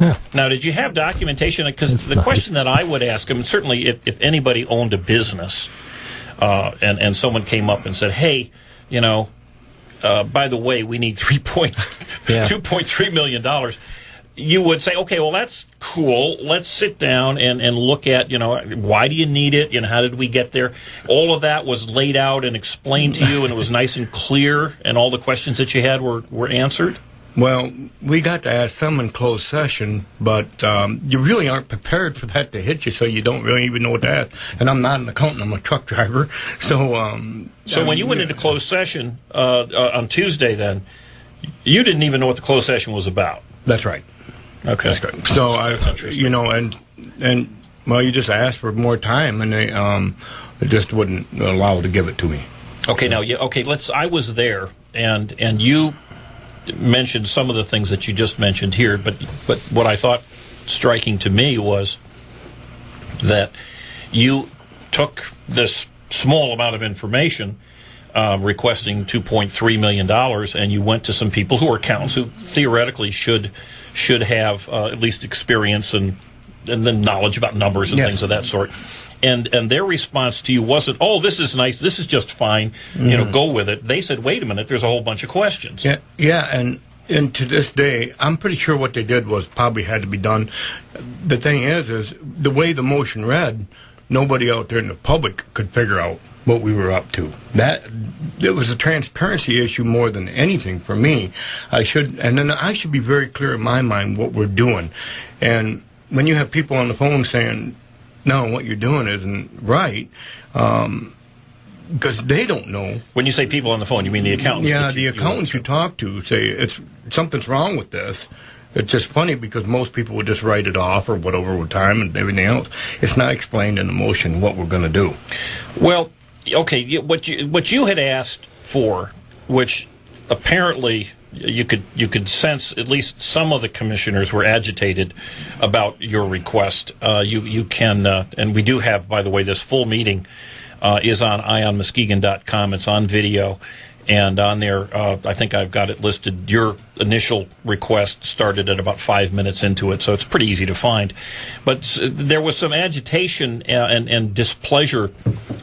Yeah. Now, did you have documentation? Because the question that I would ask, I mean, certainly if anybody owned a business and someone came up and said, hey, you know, by the way, we need $2.3 million. You would say, okay, well, that's cool. Let's sit down and look at, you know, why do you need it? You know, how did we get there? All of that was laid out and explained to you, and it was nice and clear, and all the questions that you had were answered? Well, we got to ask some in closed session, but you really aren't prepared for that to hit you, so you don't really even know what to ask. And I'm not an accountant; I'm a truck driver. So, when you went into closed session on Tuesday, then you didn't even know what the closed session was about. That's right. Okay, that's good. So well, you just asked for more time, and they just wouldn't allow to give it to me. Okay, now I was there, and you mentioned some of the things that you just mentioned here, but what I thought striking to me was that you took this small amount of information, requesting $2.3 million, and you went to some people who are accountants who theoretically should have at least experience and then knowledge about numbers and things of that sort. And their response to you wasn't, oh, this is nice, this is just fine, you know, go with it. They said, wait a minute, there's a whole bunch of questions. Yeah, and to this day, I'm pretty sure what they did was probably had to be done. The thing is the way the motion read, nobody out there in the public could figure out what we were up to. It was a transparency issue more than anything for me. I should be very clear in my mind what we're doing. And when you have people on the phone saying, no, what you're doing isn't right, because they don't know. When you say people on the phone, you mean the accountants? Yeah, the accountants you talk to say something's wrong with this. It's just funny because most people would just write it off or whatever with time and everything else. It's not explained in the motion what we're going to do. Well, okay, what you had asked for, which apparently you could sense at least some of the commissioners were agitated about your request. You can, and we do have, by the way, this full meeting is on EyeOnMuskegon.com. It's on video, and on there, I think I've got it listed. Your initial request started at about 5 minutes into it, so it's pretty easy to find. But there was some agitation and displeasure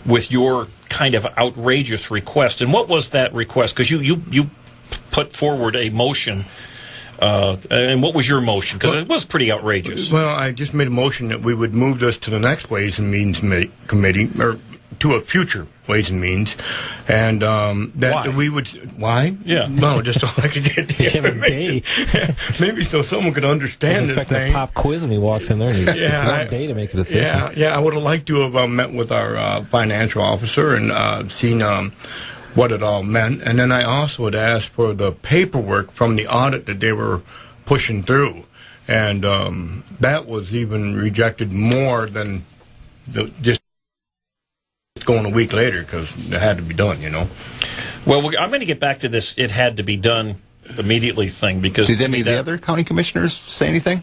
with your kind of outrageous request. And what was that request? Because you put forward a motion, and what was your motion? Because it was pretty outrageous. Well, I just made a motion that we would move this to the next Ways and Means Committee, or to a future Ways and Means, and that we would. Why? Yeah. No, just so I could get the information. Maybe so someone could understand this thing. A pop quiz when he walks in there. And it's 1 day to make a decision. Yeah. I would have liked to have met with our financial officer and seen what it all meant, and then I also had asked for the paperwork from the audit that they were pushing through, and that was even rejected more than just going a week later because it had to be done, you know. Well, I'm going to get back to this it had to be done immediately thing, because did any of the other county commissioners say anything?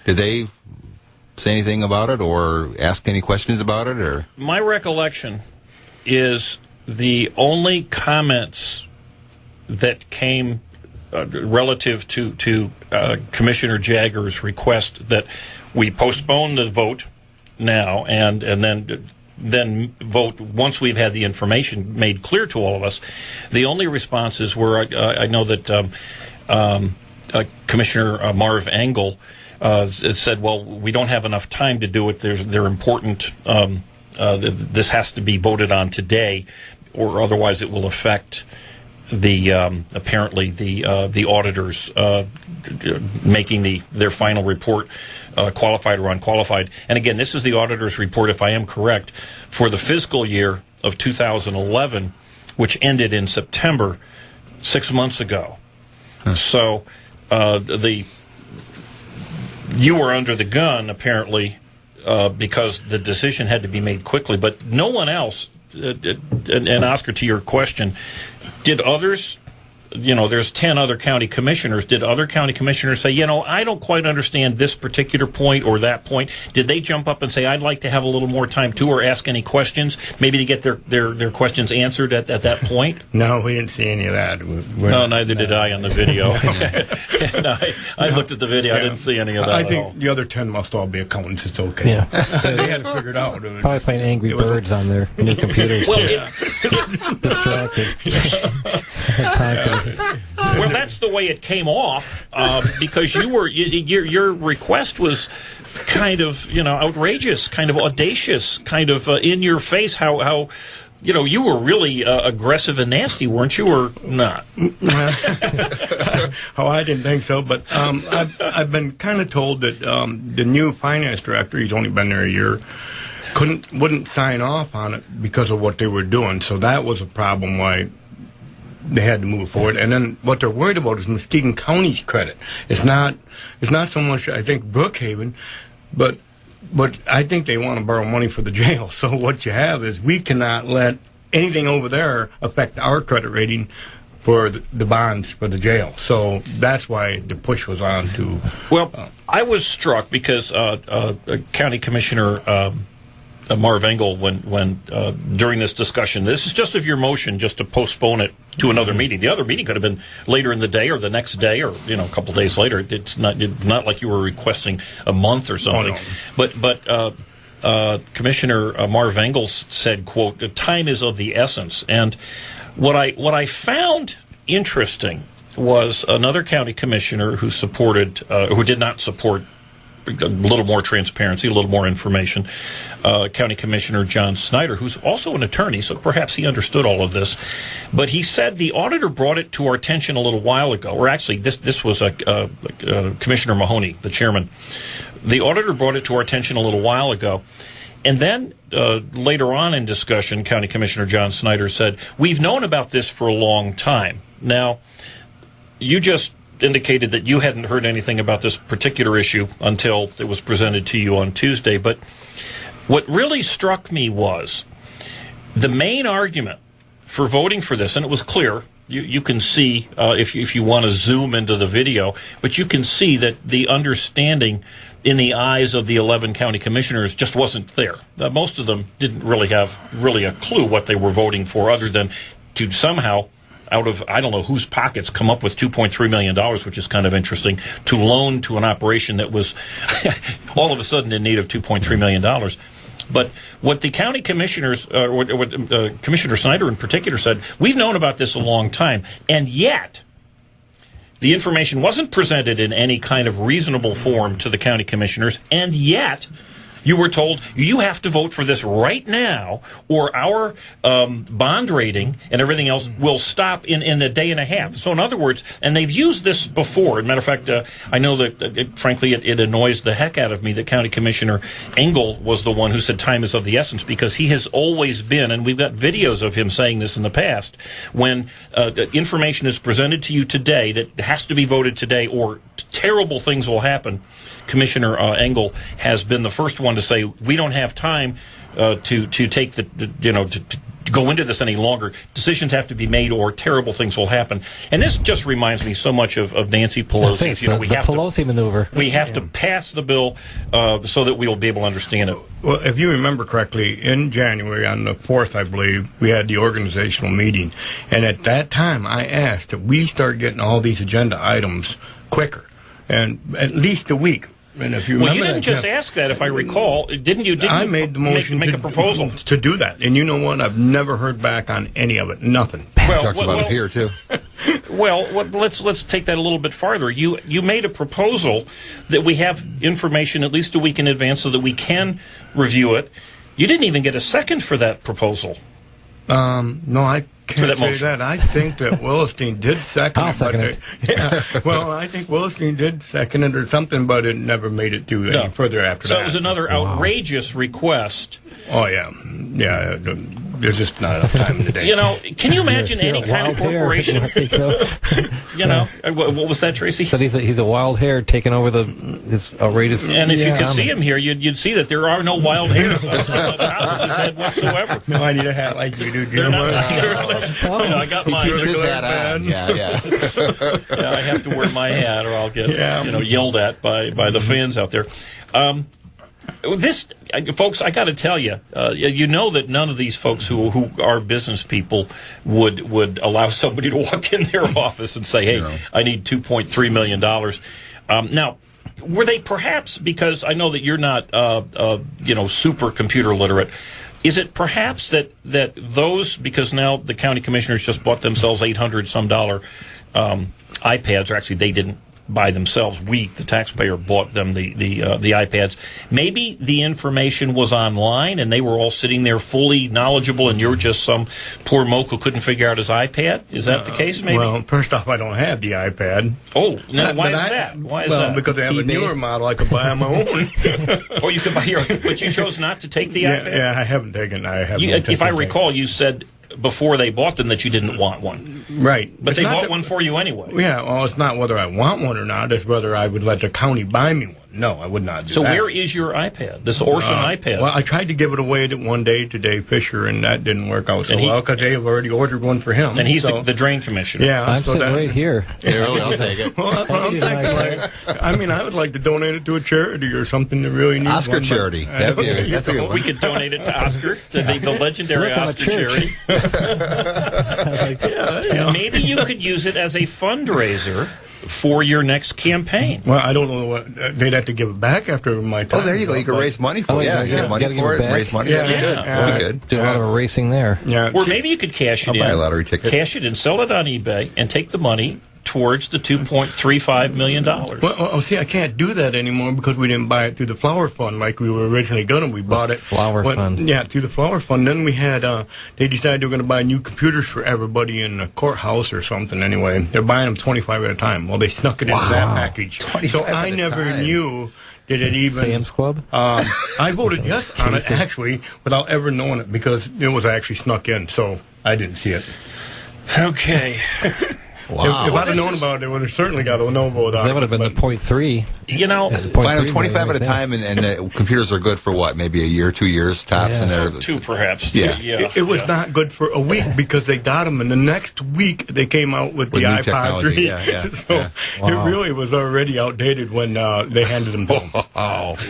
Did they say anything about it or ask any questions about it? Or my recollection is the only comments that came relative to Commissioner Jagger's request that we postpone the vote now and then vote once we've had the information made clear to all of us. The only responses were, I know that Commissioner Marv Engel said, well, we don't have enough time to do it. They're important. This has to be voted on today, or otherwise it will affect the apparently the auditors making their final report qualified or unqualified. And again, this is the auditor's report, if I am correct, for the fiscal year of 2011, which ended in September, 6 months ago. So you were under the gun, apparently, because the decision had to be made quickly. But no one else, and Oscar, to your question, did others, there's 10 other county commissioners, did other county commissioners say, I don't quite understand this particular point or that point? Did they jump up and say, I'd like to have a little more time too, or ask any questions, maybe to get their questions answered at that point? No, we didn't see any of that. No, neither did I on the video. And I looked at the video, I didn't see any of that I at think all. the other 10 must all be accountants. It's okay. Yeah. They had it figured out. Probably playing Angry Birds on their new computers. Well, Distracted. Well, that's the way it came off, because your request was kind of outrageous, kind of audacious, kind of in your face. How you were really aggressive and nasty, weren't you, or not? Oh, I didn't think so, but I've been kind of told that the new finance director, he's only been there a year, wouldn't sign off on it because of what they were doing. So that was a problem why they had to move forward. And then what they're worried about is Muskegon County's credit. It's not so much, I think, Brookhaven, but I think they want to borrow money for the jail. So what you have is we cannot let anything over there affect our credit rating for the bonds for the jail. So that's why the push was on to... Well, I was struck because County Commissioner Marv Engel, when during this discussion, this is just of your motion just to postpone it to another meeting. The other meeting could have been later in the day or the next day or a couple days later. It's not like you were requesting a month or something. Oh, no. But Commissioner Marv Engel said, quote, "The time is of the essence." And what I found interesting was another county commissioner who did not support a little more transparency, a little more information. County Commissioner John Snyder, who's also an attorney, so perhaps he understood all of this. But he said the auditor brought it to our attention a little while ago, or actually this was Commissioner Mahoney, the chairman. The auditor brought it to our attention a little while ago. And then later on in discussion, County Commissioner John Snyder said, we've known about this for a long time. Now, you just indicated that you hadn't heard anything about this particular issue until it was presented to you on Tuesday. But what really struck me was the main argument for voting for this, and it was clear. You can see, if you want to zoom into the video, but you can see that the understanding in the eyes of the 11 county commissioners just wasn't there. Most of them didn't really have a clue what they were voting for, other than to somehow, out of I don't know whose pockets, come up with $2.3 million, which is kind of interesting, to loan to an operation that was all of a sudden in need of $2.3 million. But what the county commissioners, what Commissioner Snyder in particular said, we've known about this a long time, and yet the information wasn't presented in any kind of reasonable form to the county commissioners, and yet you were told you have to vote for this right now, or our bond rating and everything else will stop in a day and a half. So in other words, and they've used this before. As a matter of fact, I know that, frankly, it annoys the heck out of me that County Commissioner Engel was the one who said time is of the essence, because he has always been, and we've got videos of him saying this in the past, when information is presented to you today that has to be voted today or terrible things will happen, Commissioner Engel has been the first one to say we don't have time to take to go into this any longer. Decisions have to be made, or terrible things will happen. And this just reminds me so much of Nancy Pelosi. You know, the Pelosi maneuver. We have to pass the bill so that we will be able to understand it. Well, if you remember correctly, in January, on the 4th, I believe, we had the organizational meeting. And at that time, I asked that we start getting all these agenda items quicker, and at least a week. And if you remember, you didn't just ask that, if I recall, didn't you? I made the motion make a proposal to do that. And you know what? I've never heard back on any of it. Nothing. Talked about it here too. Well, let's take that a little bit farther. You made a proposal that we have information at least a week in advance so that we can review it. You didn't even get a second for that proposal. No, I can't say that. I think that Willistein did second it. I'll second it. Yeah, well, I think Willistein did second it or something, but it never made it to any further after that. So it was another outrageous request. Oh, yeah. Yeah, there's just not enough time in the day. You know, can you imagine any kind of corporation? You know, what was that, Tracy? But he's a wild hare taking over his outrageous. And if you could see him here, you'd see that there are no wild hairs on the top of his head whatsoever. No, I need a hat like you do, Jim. I got mine. His hat on. Yeah. I have to wear my hat, or I'll get yelled at by the fans out there. This, folks, I got to tell you, you know that none of these folks who are business people would allow somebody to walk in their office and say, "Hey, I need $2.3 million." Now, were they perhaps, because I know that you're not, super computer literate, is it perhaps that those, because now the county commissioners just bought themselves $800-some iPads, or actually they didn't by themselves. We, the taxpayer, bought them the iPads. Maybe the information was online and they were all sitting there fully knowledgeable, and you're just some poor moke who couldn't figure out his iPad? Is that the case, maybe? Well, first off, I don't have the iPad. Oh, now why is that? Why is that? Well, because I have a newer model. I could buy on my own. Oh, you could buy your own, but you chose not to take the iPad? Yeah, I haven't taken it. If I recall, you said before they bought them that you didn't want one. Right. But they bought one for you anyway. Yeah, well, it's not whether I want one or not. It's whether I would let the county buy me one. No, I would not do that. So where is your iPad, this orphan iPad? Well, I tried to give it away one day to Dave Fisher, and that didn't work out so well because they have already ordered one for him. And he's the drain commissioner. Yeah. I'm sitting right here. Yeah, really, I'll take it. Well, that's what I'm thinking. I would like to donate it to a charity or something that really needs Oscar one. charity. That's a good one. We could donate it to Oscar, the legendary Oscar charity. Maybe you could use it as a fundraiser for your next campaign. Well, I don't know what they'd have to give it back after my time. Oh, there you go. You can raise money for it. Yeah, you get money for it. Raise money. Yeah, that'd be good. Do a lot of erasing there. Yeah. Or maybe you could cash it in. I'll buy a lottery ticket. Cash it in, sell it on eBay, and take the money towards the $2.35 million. Well, see, I can't do that anymore because we didn't buy it through the Flower Fund like we were originally going to. We bought it Fund. Yeah, through the Flower Fund. Then we had, they decided they were going to buy new computers for everybody in the courthourse or something anyway. They're buying them 25 at a time. Well, they snuck it into that package. So I never knew that it even... Sam's Club? I voted yes on it, actually, without ever knowing it because it was actually snuck in, so I didn't see it. Okay. Wow. If I'd have known about it, they would have certainly got a no vote on it. That would have been the .3. You know, buy them 25 at a time, and the computers are good for what? Maybe a year, 2 years tops, and they're 2 perhaps. Yeah. It was not good for a week because they got them, and the next week they came out with the iPod 3. So it really was already outdated when they handed them to them.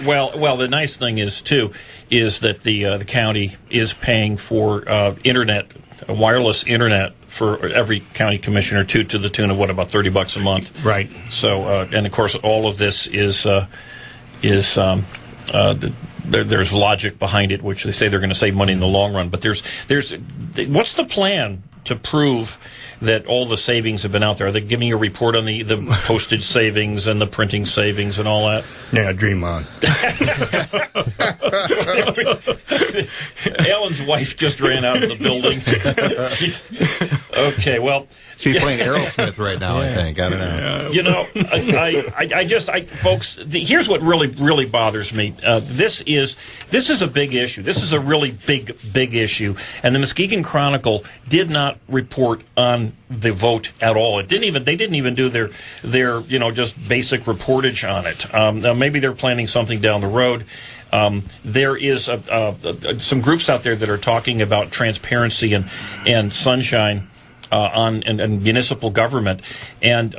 Well, the nice thing is too is that the county is paying for internet, wireless internet, for every county commissioner to the tune of about $30 a month. Right. So, and of course, all of this is there's logic behind it, which they say they're going to save money in the long run. But there's what's the plan to prove that all the savings have been out there? Are they giving you a report on the postage savings and the printing savings and all that? Yeah, dream on. Alan's wife just ran out of the building. Okay, well... She's playing Aerosmith right now, I think. I don't know. You know, folks, here's what really bothers me. This is a big issue. This is a really big issue. And the Muskegon Chronicle did not not report on the vote at all. They didn't even do their just basic reportage on it. Now maybe they're planning something down the road. There is some groups out there that are talking about transparency and sunshine on municipal government. And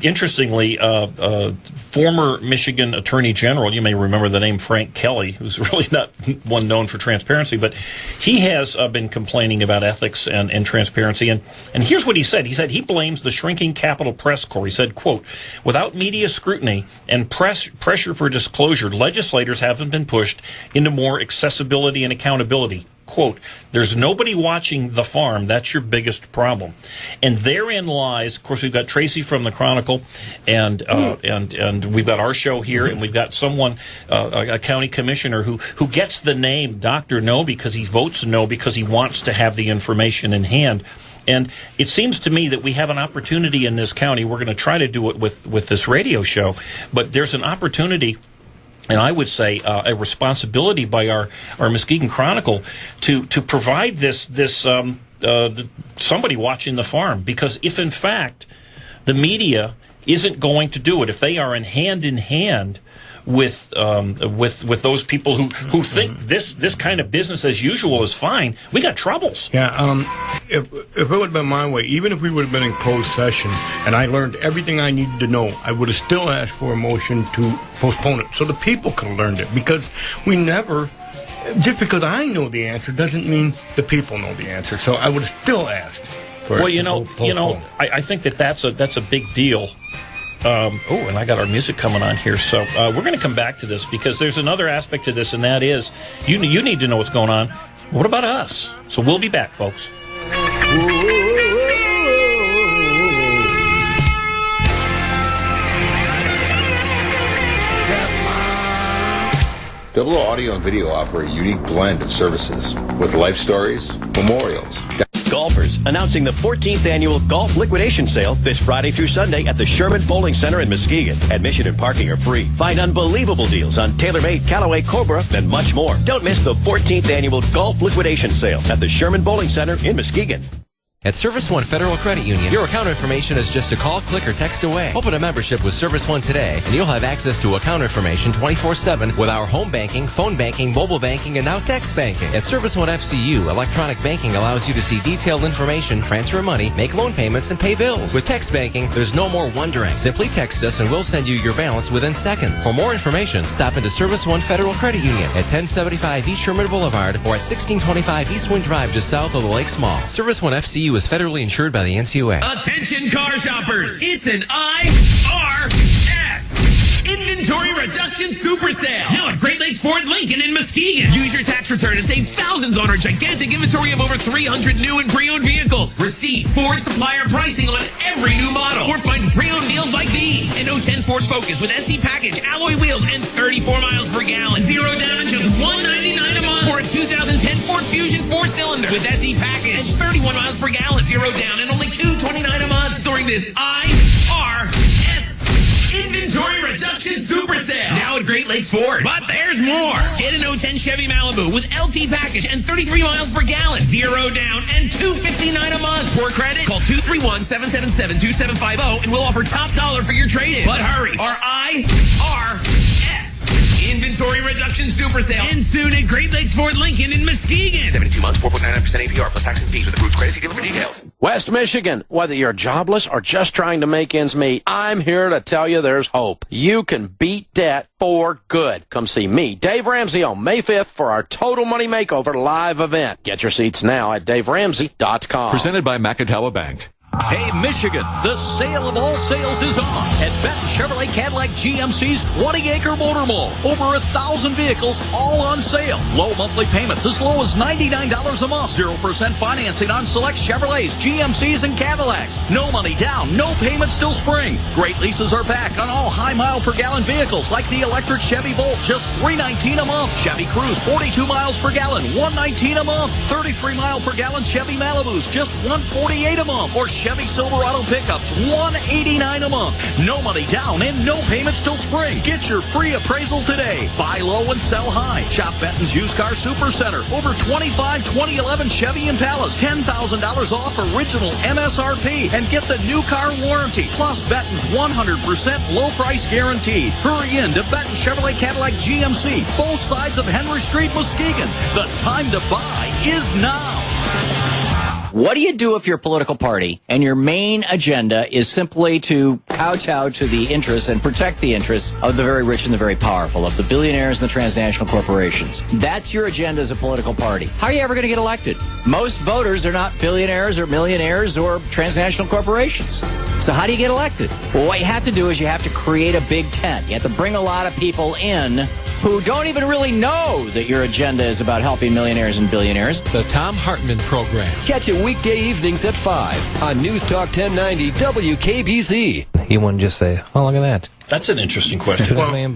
interestingly, former Michigan Attorney General, you may remember the name Frank Kelly, who's really not one known for transparency, but he has been complaining about ethics and transparency. And here's what he said. He said he blames the shrinking Capitol Press Corps. He said, quote, "Without media scrutiny and pressure for disclosure, legislators haven't been pushed into more accessibility and accountability. Quote, there's nobody watching the farm. That's your biggest problem." And therein lies, of course, we've got Tracy from the Chronicle, and we've got our show here, and we've got someone, a county commissioner who gets the name Dr. No because he votes no because he wants to have the information in hand. And it seems to me that we have an opportunity in this county. We're going to try to do it with this radio show, but there's an opportunity, and I would say a responsibility by our Muskegon Chronicle to provide this somebody watching the farm. Because if in fact the media isn't going to do it, if they are in hand with those people who think this kind of business as usual is fine, we got troubles. Yeah. If it would have been my way, even if we would have been in closed session and I learned everything I needed to know, I would have still asked for a motion to postpone it so the people could have learned it. Because we never, just because I know the answer doesn't mean the people know the answer. So I would have still asked for it. Well, I think that's a big deal. And I got our music coming on here, so we're going to come back to this because there's another aspect to this, and that is you need to know what's going on. What about us? So we'll be back, folks. Double O Audio and Video offer a unique blend of services with life stories, memorials. Golfers announcing the 14th annual Golf Liquidation Sale this Friday through Sunday at the Sherman Bowling Center in Muskegon. Admission and parking are free. Find unbelievable deals on TaylorMade, Callaway, Cobra, and much more. Don't miss the 14th annual Golf Liquidation Sale at the Sherman Bowling Center in Muskegon. At Service One Federal Credit Union, your account information is just a call, click, or text away. Open a membership with Service One today, and you'll have access to account information 24/7 with our home banking, phone banking, mobile banking, and now text banking. At Service One FCU, electronic banking allows you to see detailed information, transfer money, make loan payments, and pay bills. With text banking, there's no more wondering. Simply text us, and we'll send you your balance within seconds. For more information, stop into Service One Federal Credit Union at 1075 East Sherman Boulevard or at 1625 East Wind Drive, just south of the Lakes Mall. Service One FCU is federally insured by the NCUA. Attention car shoppers, it's an IRS Inventory Reduction Super Sale. Now at Great Lakes Ford Lincoln in Muskegon. Use your tax return and save thousands on our gigantic inventory of over 300 new and pre-owned vehicles. Receive Ford supplier pricing on every new model or find pre-owned deals like these. An 010 Ford Focus with SC package, alloy wheels, and 34 miles per gallon. Zero down and just $199 a month. Or a 2010 Ford Fusion 4-cylinder with SE package and 31 miles per gallon. Zero down and only $229 a month during this IRS Inventory Reduction Super Sale. Now at Great Lakes Ford. But there's more. Get an 010 Chevy Malibu with LT package and 33 miles per gallon. Zero down and $259 a month. For credit, call 231-777-2750 and we'll offer top dollar for your trade-in. But hurry. Our IRS Inventory Reduction Super Sale ends soon at Great Lakes Ford Lincoln in Muskegon. 72 months, 4.99% APR plus tax and fees with approved credit. See dealer for details. West Michigan, whether you're jobless or just trying to make ends meet, I'm here to tell you there's hope. You can beat debt for good. Come see me, Dave Ramsey, on May 5th for our Total Money Makeover live event. Get your seats now at DaveRamsey.com. Presented by Macatawa Bank. Hey, Michigan, the sale of all sales is on at Benton Chevrolet Cadillac GMC's 20-acre motor mall. Over 1,000 vehicles, all on sale. Low monthly payments as low as $99 a month. 0% financing on select Chevrolets, GMCs, and Cadillacs. No money down, no payments till spring. Great leases are back on all high mile per gallon vehicles like the electric Chevy Bolt, just $319 a month. Chevy Cruze, 42 miles per gallon, $119 a month. 33 mile per gallon Chevy Malibus, just $148 a month. Or Chevy Silverado pickups, $189 a month. No money down and no payments till spring. Get your free appraisal today. Buy low and sell high. Shop Benton's Used Car Super Center. Over 25 2011 Chevy Impalas. $10,000 off original MSRP. And get the new car warranty. Plus Benton's 100% low price guaranteed. Hurry in to Benton Chevrolet Cadillac GMC. Both sides of Henry Street, Muskegon. The time to buy is now. What do you do if you're a political party and your main agenda is simply to kowtow to the interests and protect the interests of the very rich and the very powerful, of the billionaires and the transnational corporations? That's your agenda as a political party. How are you ever going to get elected? Most voters are not billionaires or millionaires or transnational corporations. So how do you get elected? Well, what you have to do is you have to create a big tent. You have to bring a lot of people in who don't even really know that your agenda is about helping millionaires and billionaires. The Tom Hartman Program. Catch it weekday evenings at 5 on News Talk 1090 WKBZ. He wouldn't just say, oh, look at that. That's an interesting question. $1 million.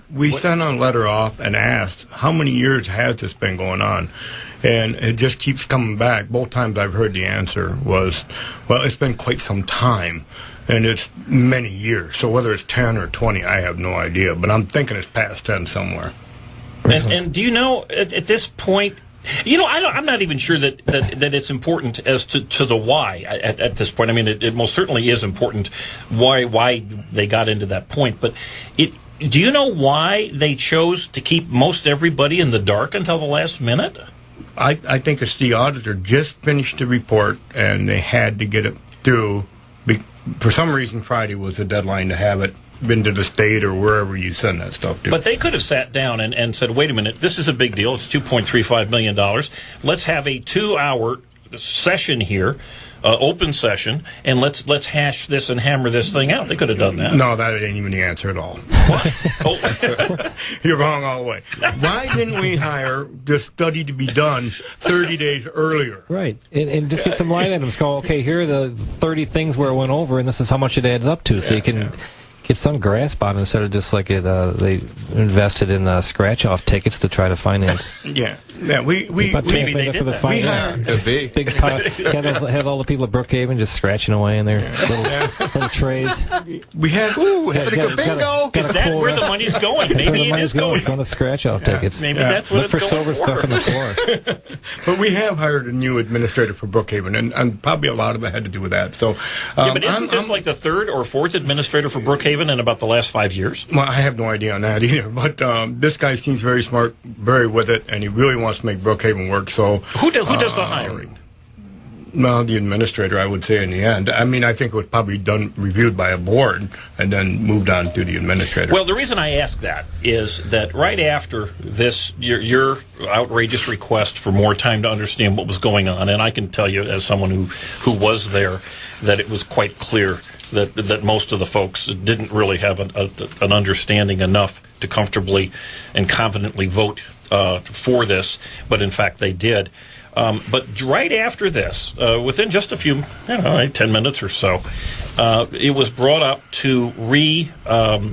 We sent a letter off and asked, how many years has this been going on? And it just keeps coming back. Both times I've heard the answer was, well, it's been quite some time. And it's many years. So whether it's 10 or 20, I have no idea. But I'm thinking it's past 10 somewhere. And do you know, at this point, you know, I'm not even sure that it's important as to the why at this point. I mean, it most certainly is important why they got into that point. But do you know why they chose to keep most everybody in the dark until the last minute? I think it's the auditor just finished the report, and they had to get it through. For some reason, Friday was the deadline to have it been to the state or wherever you send that stuff to. But they could have sat down and said, wait a minute, this is a big deal. It's $2.35 million. Let's have a 2-hour session here, open session, and let's hash this and hammer this thing out. They could have done that. No, that ain't even the answer at all. Oh. You're wrong all the way. Why didn't we hire this study to be done 30 days earlier? Right. And just get some line items. Go, okay, here are the 30 things where it went over, and this is how much it adds up to. So you can get some grasp on it instead of just like they invested in scratch-off tickets to try to finance. Yeah, we maybe they did that. We hired a big pile. Have all the people at Brookhaven just scratching away in their little trays. We had bingo. Is that where the money's going? Maybe it is going. It's going to scratch-off tickets. Maybe that's what Look for silver stuff on the floor. But we have hired a new administrator for Brookhaven, and probably a lot of it had to do with that. So, yeah, but isn't this like the third or fourth administrator for Brookhaven in about the last 5 years? Well, I have no idea on that either. But this guy seems very smart, very with it, and he really wants to make Brookhaven work. So who does the hiring? Well, the administrator, I would say, in the end. I mean, I think it was probably reviewed by a board and then moved on to the administrator. Well, the reason I ask that is that right after this, your outrageous request for more time to understand what was going on, and I can tell you as someone who was there, that it was quite clear that most of the folks didn't really have an understanding enough to comfortably and confidently vote for this, but in fact they did. But right after this, within just a few, 10 minutes or so, it was brought up to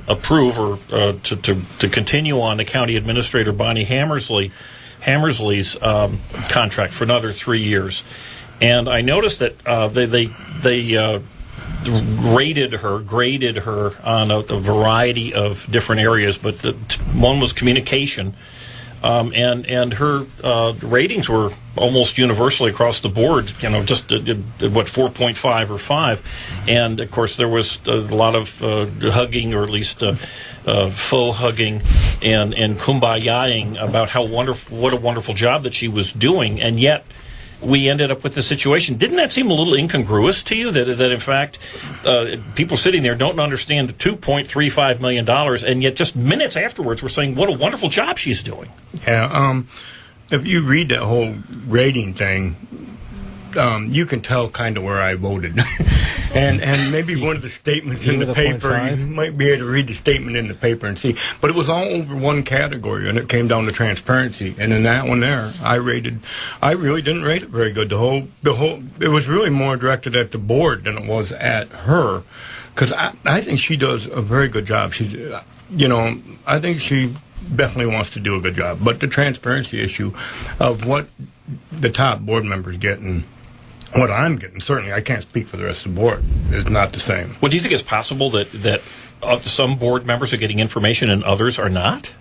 approve or to continue on the county administrator Bonnie Hammersley's contract for another 3 years. And I noticed that they graded her on a variety of different areas, but one was communication. And her ratings were almost universally across the board, just 4.5 or 5. And, of course, there was a lot of hugging, or at least faux hugging and kumbayaing about what a wonderful job that she was doing. And yet we ended up with the situation. Didn't that seem a little incongruous to you, that in fact, people sitting there don't understand $2.35 million, and yet just minutes afterwards we're saying what a wonderful job she's doing? Yeah, if you read that whole rating thing, you can tell kind of where I voted. and maybe one of the statements in the paper, you might be able to read the statement in the paper and see. But it was all over one category, and it came down to transparency. And in that one there, I really didn't rate it very good. It was really more directed at the board than it was at her. Because I think she does a very good job. I think she definitely wants to do a good job. But the transparency issue of what the top board members get, and what I'm getting, certainly I can't speak for the rest of the board, is not the same. Well, do you think it's possible that some board members are getting information and others are not?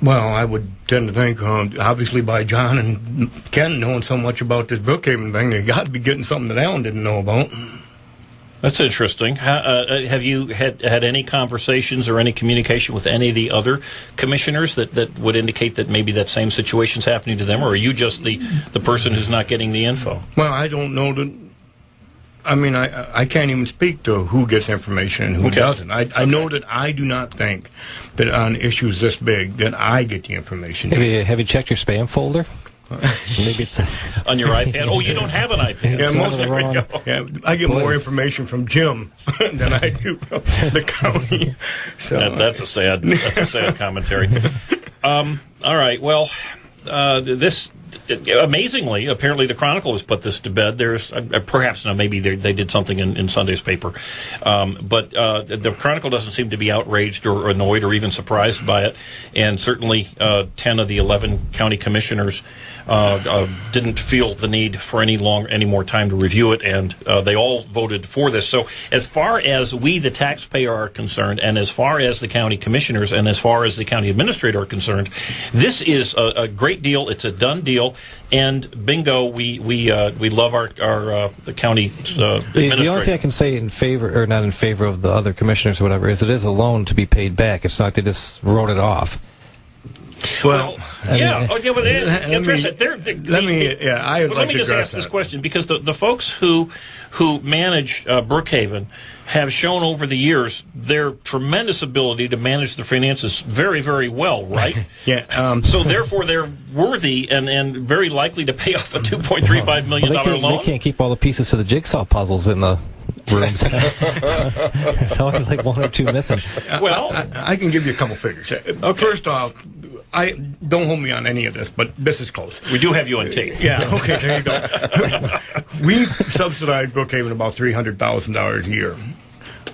Well, I would tend to think, obviously by John and Ken knowing so much about this Brookhaven thing, they got to be getting something that Alan didn't know about. That's interesting. Have you had any conversations or any communication with any of the other commissioners that would indicate that maybe that same situation's happening to them, or are you just the person who's not getting the info? Well, I don't know that. I mean, I can't even speak to who gets information and who doesn't. I know that I do not think that on issues this big that I get the information. Have you checked your spam folder? Maybe it's on your iPad. Oh, you don't have an iPad. Yeah, I get more information from Jim than I do from the county. So that's a sad commentary. All right. Well, this. Amazingly, apparently the Chronicle has put this to bed. There's perhaps maybe they did something in Sunday's paper, but the Chronicle doesn't seem to be outraged or annoyed or even surprised by it. And certainly 10 of the 11 county commissioners didn't feel the need for any more time to review it, and they all voted for this. So as far as we, the taxpayer, are concerned, and as far as the county commissioners and as far as the county administrator are concerned, this is a great deal. It's a done deal. And bingo, we love our the county administrator. The only thing I can say in favor, or not in favor of the other commissioners or whatever, is it is a loan to be paid back. It's not like they just wrote it off. Well, but address it. Let me just ask this question, because the folks who manage Brookhaven have shown over the years their tremendous ability to manage their finances very, very well, right? Yeah. So therefore, they're worthy and very likely to pay off a $2.35 million loan. They can't keep all the pieces to the jigsaw puzzles in the rooms. There's always like one or two missing. Well, I can give you a couple figures. Okay. First off, I don't hold me on any of this, but this is close. We do have you on tape. Yeah. Okay. There you go. We subsidize Brookhaven about $300,000 a year.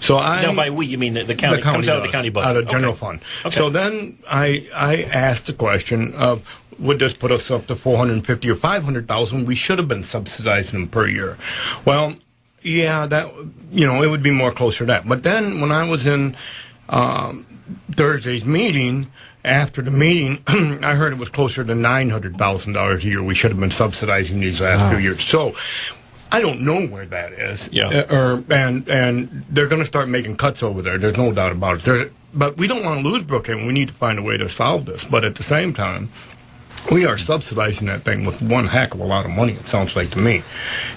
So now, by we, you mean the county? Comes out of the county budget, out of general fund. Okay. So then I asked the question of, would this put us up to $450,000 or $500,000? We should have been subsidizing them per year. Well, yeah, that it would be more closer to that. But then when I was in Thursday's meeting, after the meeting, I heard it was closer to $900,000 a year we should have been subsidizing these last few years. So I don't know where that is. Yeah. And they're going to start making cuts over there. There's no doubt about it. But we don't want to lose Brookhaven. We need to find a way to solve this. But at the same time, we are subsidizing that thing with one heck of a lot of money, it sounds like to me.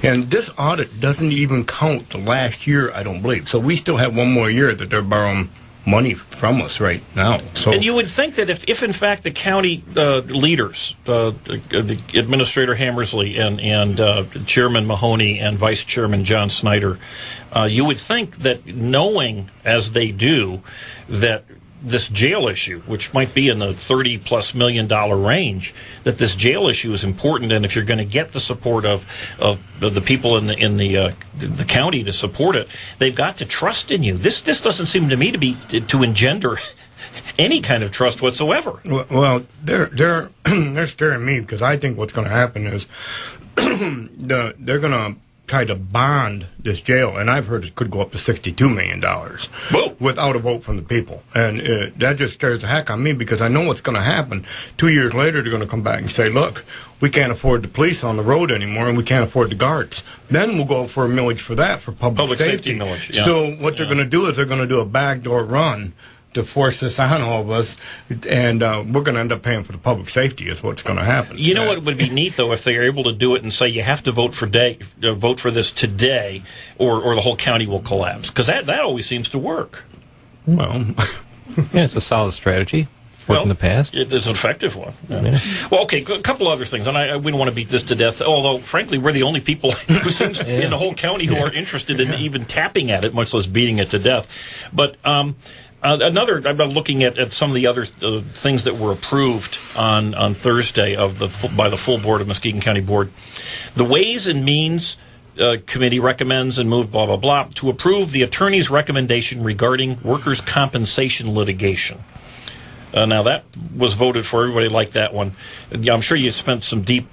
And this audit doesn't even count the last year, I don't believe. So we still have one more year that they're borrowing money from us right now. So, and you would think that if in fact the county leaders, the Administrator Hammersley and Chairman Mahoney and Vice Chairman John Snyder, you would think that knowing as they do that this jail issue, which might be in the $30+ million range, that this jail issue is important, and if you're going to get the support of the people in the county to support it, they've got to trust in you. This doesn't seem to me to engender any kind of trust whatsoever. Well, they're scaring me, because I think what's going to happen is they're going to try to bond this jail, and I've heard it could go up to $62 million without a vote from the people. And that just scares the heck out of me, because I know what's going to happen. 2 years later, they're going to come back and say, look, we can't afford the police on the road anymore, and we can't afford the guards. Then we'll go for a millage for that, for public safety millage. Yeah. So what they're going to do is they're going to do a backdoor run to force this on all of us, and we're going to end up paying for the public safety is what's going to happen. You know what would be neat, though, if they are able to do it and say you have to vote for this today, or the whole county will collapse, because that always seems to work. Well, yeah, it's a solid strategy. Worked in the past. It's an effective one. Yeah. Well, okay, a couple other things, and we don't want to beat this to death, although, frankly, we're the only people who seems in the whole county who are interested in even tapping at it, much less beating it to death. But I'm looking at some of the other things that were approved on Thursday by the full board of Muskegon County Board. The Ways and Means Committee recommends and moved blah, blah, blah to approve the attorney's recommendation regarding workers' compensation litigation. Now, that was voted for. Everybody liked that one. Yeah, I'm sure you spent some deep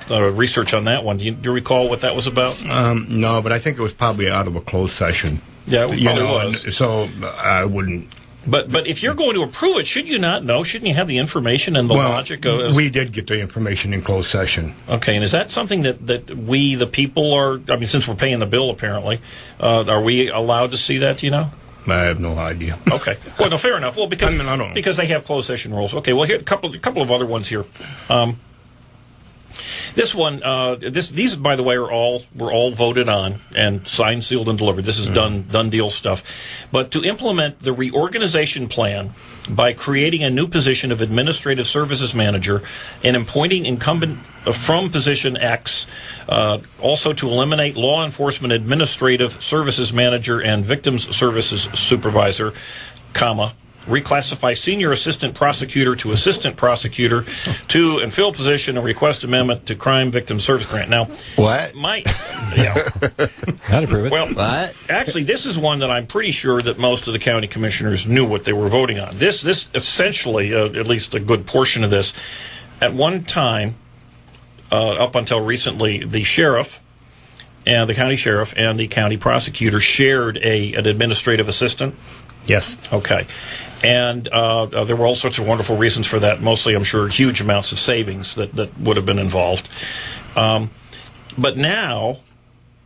research on that one. Do you recall what that was about? No, but I think it was probably out of a closed session. Yeah, it probably was. So I wouldn't... But if you're going to approve it, should you not know? Shouldn't you have the information and the logic? We did get the information in closed session. Okay, and is that something that we, the people, are... I mean, since we're paying the bill, apparently, are we allowed to see that, do you know? I have no idea. Okay. Well, no, fair enough. Well, because I don't know. Because they have closed session rules. Okay. Well, here a couple of other ones here. This one, these by the way were all voted on and signed, sealed, and delivered. This is done deal stuff. But to implement the reorganization plan by creating a new position of administrative services manager and appointing incumbent from position X, also to eliminate law enforcement administrative services manager and victims services supervisor, reclassify senior assistant prosecutor to assistant prosecutor to and fill position and request amendment to crime victim service grant. Now, what? I'd approve it. Well, what? Actually, this is one that I'm pretty sure that most of the county commissioners knew what they were voting on. This essentially, at least a good portion of this, at one time, up until recently, the sheriff and the county sheriff and the county prosecutor shared an administrative assistant. Yes. Okay. And there were all sorts of wonderful reasons for that. Mostly, I'm sure, huge amounts of savings that would have been involved. But now,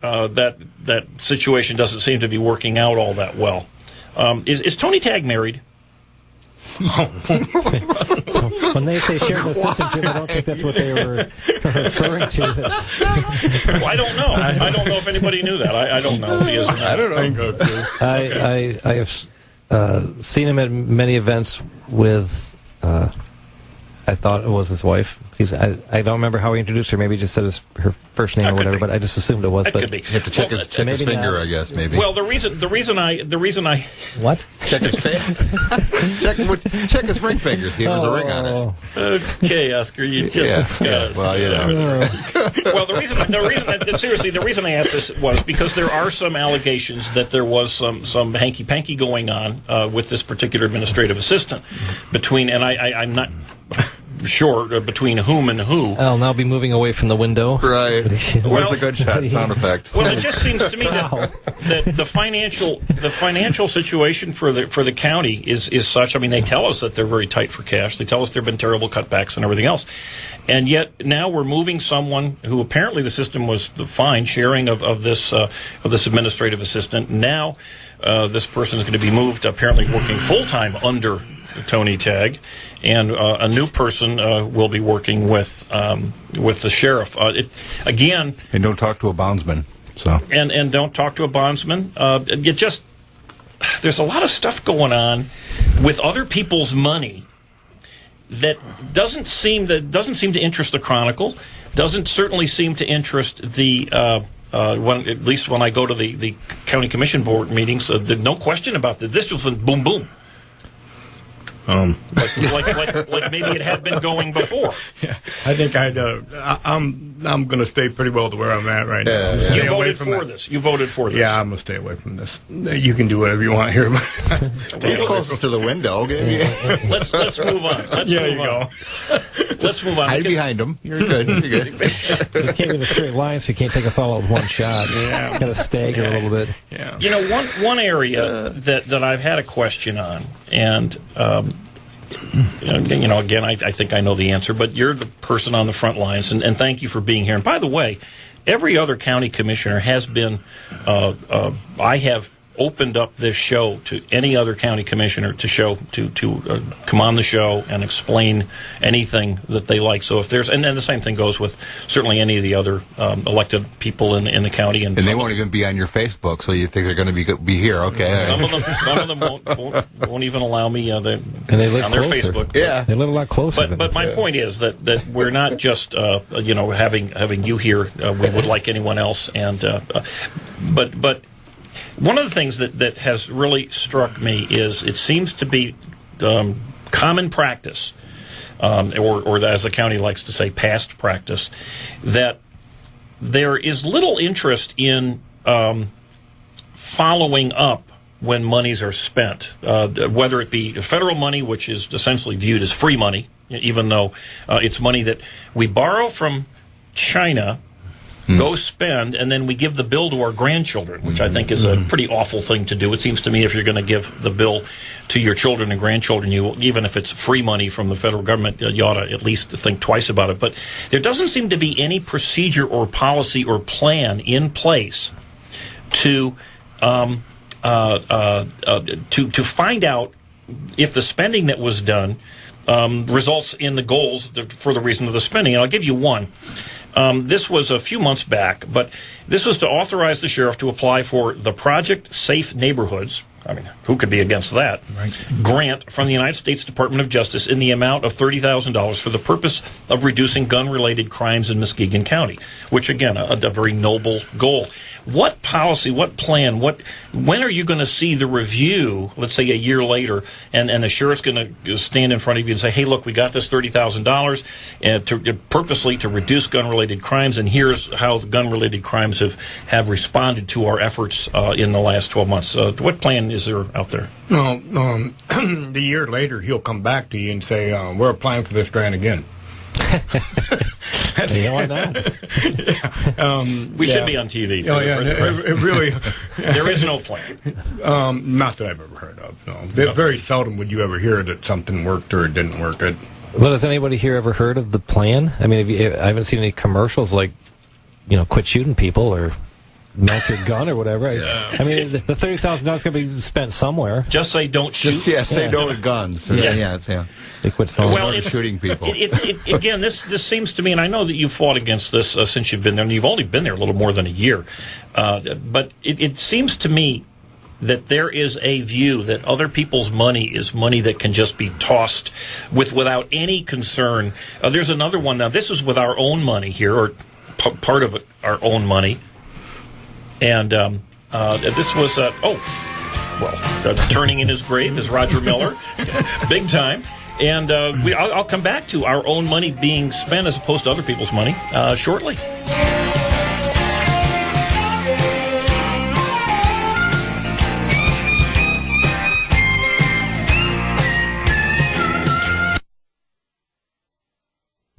that situation doesn't seem to be working out all that well. Is Tony Tagg married? When they say shared assistant, Jim, I don't think that's what they were referring to. Well, I don't know. I don't know if anybody knew that. I don't know if he is or not. I don't know. I have seen him at many events with, I thought it was his wife. I don't remember how he introduced her. Maybe he just said her first name or whatever, but I just assumed it was. That could be. You have to check his finger, I guess, maybe. Well, the reason I what? Check his check his ring fingers. He has a ring on it. Okay, Oscar, you just well, you know. Well, the reason I asked this was because there are some allegations that there was some hanky panky going on with this particular administrative assistant between, and I'm not sure between whom and who. I'll now be moving away from the window. Right. Where's the good shot sound effect? Well, it just seems to me that the financial situation for the county is such. I mean, they tell us that they're very tight for cash. They tell us there have been terrible cutbacks and everything else. And yet now we're moving someone who apparently the system was fine sharing of this administrative assistant. Now this person is going to be moved, apparently working full time under Tony Tagg, and a new person will be working with the sheriff. Again, and don't talk to a bondsman. So and don't talk to a bondsman. There's a lot of stuff going on with other people's money that doesn't seem to interest the Chronicle. Doesn't certainly seem to interest the. At least when I go to the county commission board meetings, there's no question about that. This was boom boom. Like maybe it had been going before. Yeah, I think I'm going to stay pretty well to where I'm at right now. You voted for this. You voted for this. Yeah, I'm going to stay away from this. You can do whatever you want here. But he's closest to the window. Let's move on. Let's move on. Hide behind him. You're good. You're good. You can't be the straight line, so you can't take us all with one shot. Yeah, got to stagger a little bit. Yeah. You know, one area that I've had a question on, and again, I think I know the answer, but you're the person on the front lines, and thank you for being here. And by the way, every other county commissioner has been, I have opened up this show to any other county commissioner to come on the show and explain anything that they like. So if there's, and then the same thing goes with certainly any of the other elected people in the county, and they won't even be on your Facebook, so you think they're going to be here? Okay. Some of them won't even allow me on their closer. Facebook. Yeah, they live a lot closer. But my point is that we're not just having you here. We would like anyone else, and but. One of the things that has really struck me is it seems to be common practice, or as the county likes to say, past practice, that there is little interest in following up when monies are spent, whether it be federal money, which is essentially viewed as free money, even though it's money that we borrow from China, go spend, and then we give the bill to our grandchildren, which I think is a pretty awful thing to do. It seems to me if you're going to give the bill to your children and grandchildren, even if it's free money from the federal government, you ought to at least think twice about it. But there doesn't seem to be any procedure or policy or plan in place to find out if the spending that was done results in the goals for the reason of the spending. And I'll give you one. This was a few months back, but this was to authorize the sheriff to apply for the Project Safe Neighborhoods. I mean, who could be against that? Right. Grant from the United States Department of Justice in the amount of $30,000 for the purpose of reducing gun-related crimes in Muskegon County, which, again, a very noble goal. What policy, what plan, when are you going to see the review, let's say a year later, and the sheriff's going to stand in front of you and say, hey, look, we got this $30,000 purposely to reduce gun-related crimes, and here's how the gun-related crimes have responded to our efforts in the last 12 months. What plan is there out there? Well, the year later, he'll come back to you and say, we're applying for this grant again. Why not? We should be on TV. It really. There is no plan. Not that I've ever heard of. No. Very seldom would you ever hear that something worked or it didn't work. Well, has anybody here ever heard of the plan? I mean, I haven't seen any commercials like, quit shooting people or mount your gun or whatever. Yeah. I mean, the $30,000 going to be spent somewhere. Just say don't shoot. Say no to guns. They quit shooting people. Again, this seems to me, and I know that you've fought against this since you've been there, and you've only been there a little more than a year. But it seems to me that there is a view that other people's money is money that can just be tossed without any concern. There's another one now. This is with our own money here, or part of our own money. And this was, turning in his grave is Roger Miller, big time. And I'll come back to our own money being spent as opposed to other people's money shortly.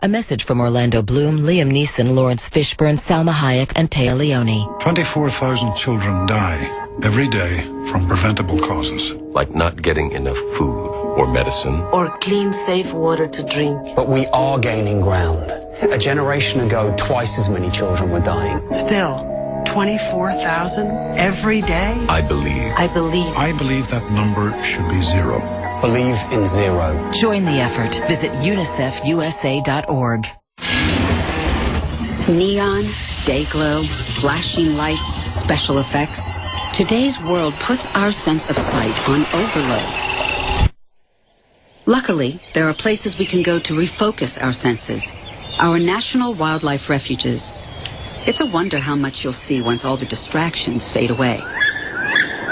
A message from Orlando Bloom, Liam Neeson, Lawrence Fishburne, Salma Hayek, and Téa Leoni. 24,000 children die every day from preventable causes. Like not getting enough food or medicine. Or clean, safe water to drink. But we are gaining ground. A generation ago, twice as many children were dying. Still, 24,000 every day? I believe. I believe that number should be zero. Believe in zero. Join the effort. Visit UNICEFUSA.org. Neon, day glow, flashing lights, special effects. Today's world puts our sense of sight on overload. Luckily, there are places we can go to refocus our senses. Our national wildlife refuges. It's a wonder how much you'll see once all the distractions fade away.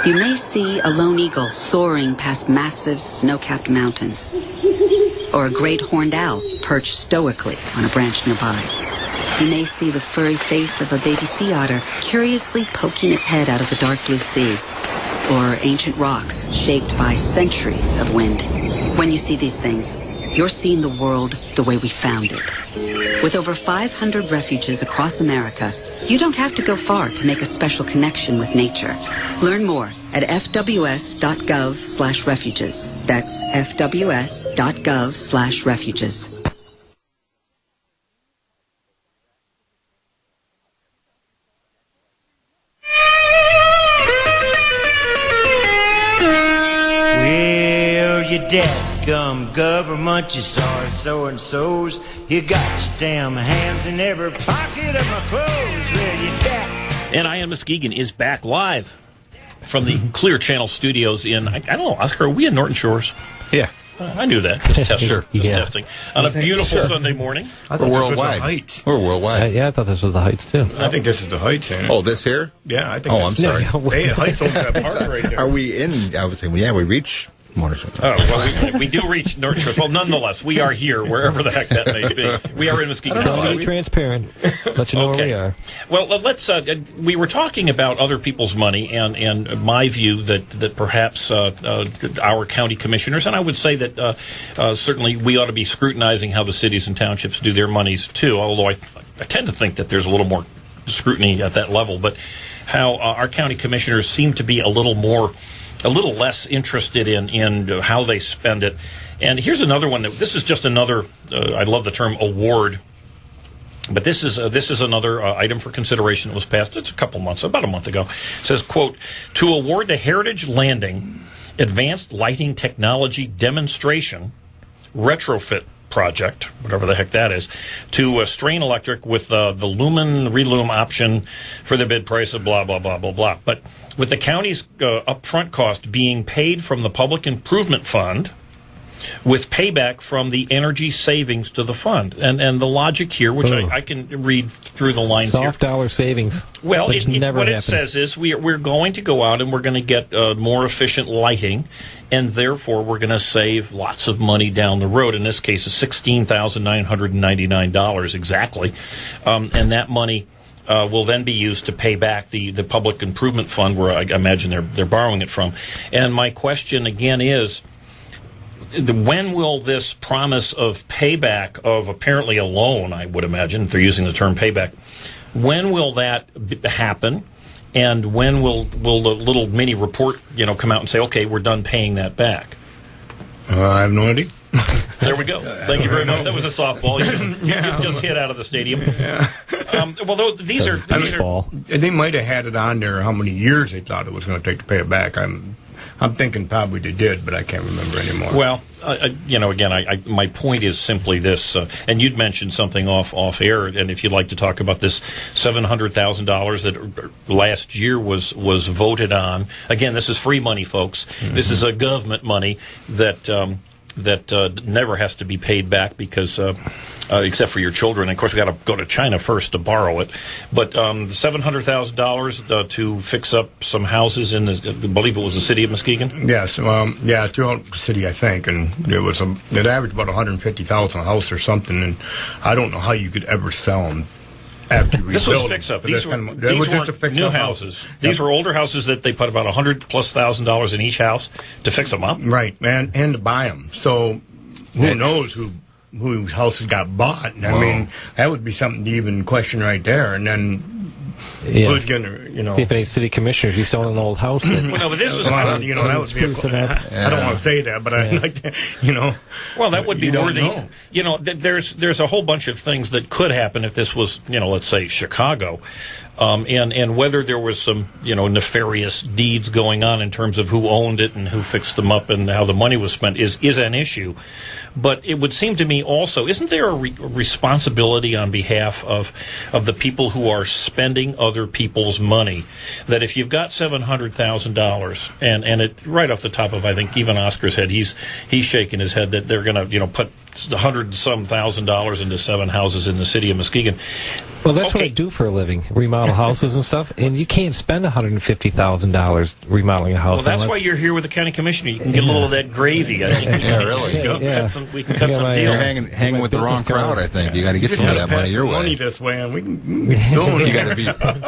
You may see a lone eagle soaring past massive snow-capped mountains, or a great horned owl perched stoically on a branch nearby. You may see the furry face of a baby sea otter curiously poking its head out of the dark blue sea, or ancient rocks shaped by centuries of wind. When you see these things, you're seeing the world the way we found it. With over 500 refuges across America, you don't have to go far to make a special connection with nature. Learn more at fws.gov/refuges. That's fws.gov/refuges. Well, you dadgum government, you sorry so-and-sos. You got your damn hands in every pocket of my clothes. Well, you And EyeOnMuskegon is back live from the Clear Channel studios in, I don't know, Oscar, are we in Norton Shores? Yeah. I knew that. Just testing. Sure. Just testing. On a beautiful Sunday morning. We're worldwide. We're worldwide. I thought this was the Heights, too. I think this is the Heights. Oh, this here? Yeah, I think I'm sorry. Hey, Heights over that park right there. Are we in? I was saying, yeah, we reach North Shore. Oh, well, we do reach North Shore. Well, nonetheless, we are here, wherever the heck that may be. We are in Muskegon. Trying to be transparent. Let you know where we are. Well, let's. We were talking about other people's money, and my view that perhaps our county commissioners, and I would say that certainly we ought to be scrutinizing how the cities and townships do their monies too. Although I tend to think that there's a little more scrutiny at that level, but how our county commissioners seem to be a little less interested in how they spend it. And here's another one. This is just another, I love the term award, but this is another item for consideration that was passed. It's about a month ago. It says, quote, to award the Heritage Landing Advanced Lighting Technology Demonstration Retrofit Project, whatever the heck that is, to Strain Electric with the lumen relume option for the bid price of blah, blah, blah, blah, blah. But with the county's upfront cost being paid from the Public Improvement Fund, with payback from the energy savings to the fund. And the logic here, which I can read through the lines here. Soft dollar savings. Well, what it says is we're going to go out and we're going to get more efficient lighting, and therefore we're going to save lots of money down the road. In this case, it's $16,999 exactly. And that money will then be used to pay back the Public Improvement Fund, where I imagine they're borrowing it from. And my question again is, when will this promise of payback of apparently a loan, I would imagine, if they're using the term payback, when will that happen? And when will the little mini report, come out and say, okay, we're done paying that back? I have no idea. There we go. Thank you very much. That was a softball. You just hit out of the stadium. Yeah. Well, these are. They might have had it on there how many years they thought it was going to take to pay it back. I'm thinking probably they did, but I can't remember anymore. Well, again, my point is simply this, and you'd mentioned something off air, and if you'd like to talk about this $700,000 that last year was voted on. Again, this is free money, folks. Mm-hmm. This is a government money that never has to be paid back because, except for your children. And of course, we got to go to China first to borrow it. But the $700,000 to fix up some houses in, I believe it was the city of Muskegon. Yes, throughout the city, I think, and it averaged about $150,000 a house or something. And I don't know how you could ever sell them. This was fix-up. These weren't new houses. These were older houses that they put about $100,000+ in each house to fix them up. Right, and to buy them. So who knows whose houses got bought? I mean, that would be something to even question right there. And then who's going to, see if any city commissioners you still in an old house. Well, no, but this was that would be I don't want to say that, but I'd like to, Well, that would be worthy. There's a whole bunch of things that could happen if this was, let's say Chicago. And whether there was some, nefarious deeds going on in terms of who owned it and who fixed them up and how the money was spent is an issue. But it would seem to me also, isn't there a responsibility on behalf of the people who are spending other people's money, that if you've got $700,000 and it right off the top of, I think, even Oscar's head, he's shaking his head that they're going to, put $100,000 into 7 houses in the city of Muskegon. Well, that's what I do for a living, remodel houses and stuff, and you can't spend $150,000 remodeling a house. Well, that's why you're here with the county commissioner. You can get a little of that gravy. I think. Really. We can cut some deal. You're hanging with the wrong crowd, I think. You got to get some of that money your way. Money this way, and we can get going. You got to be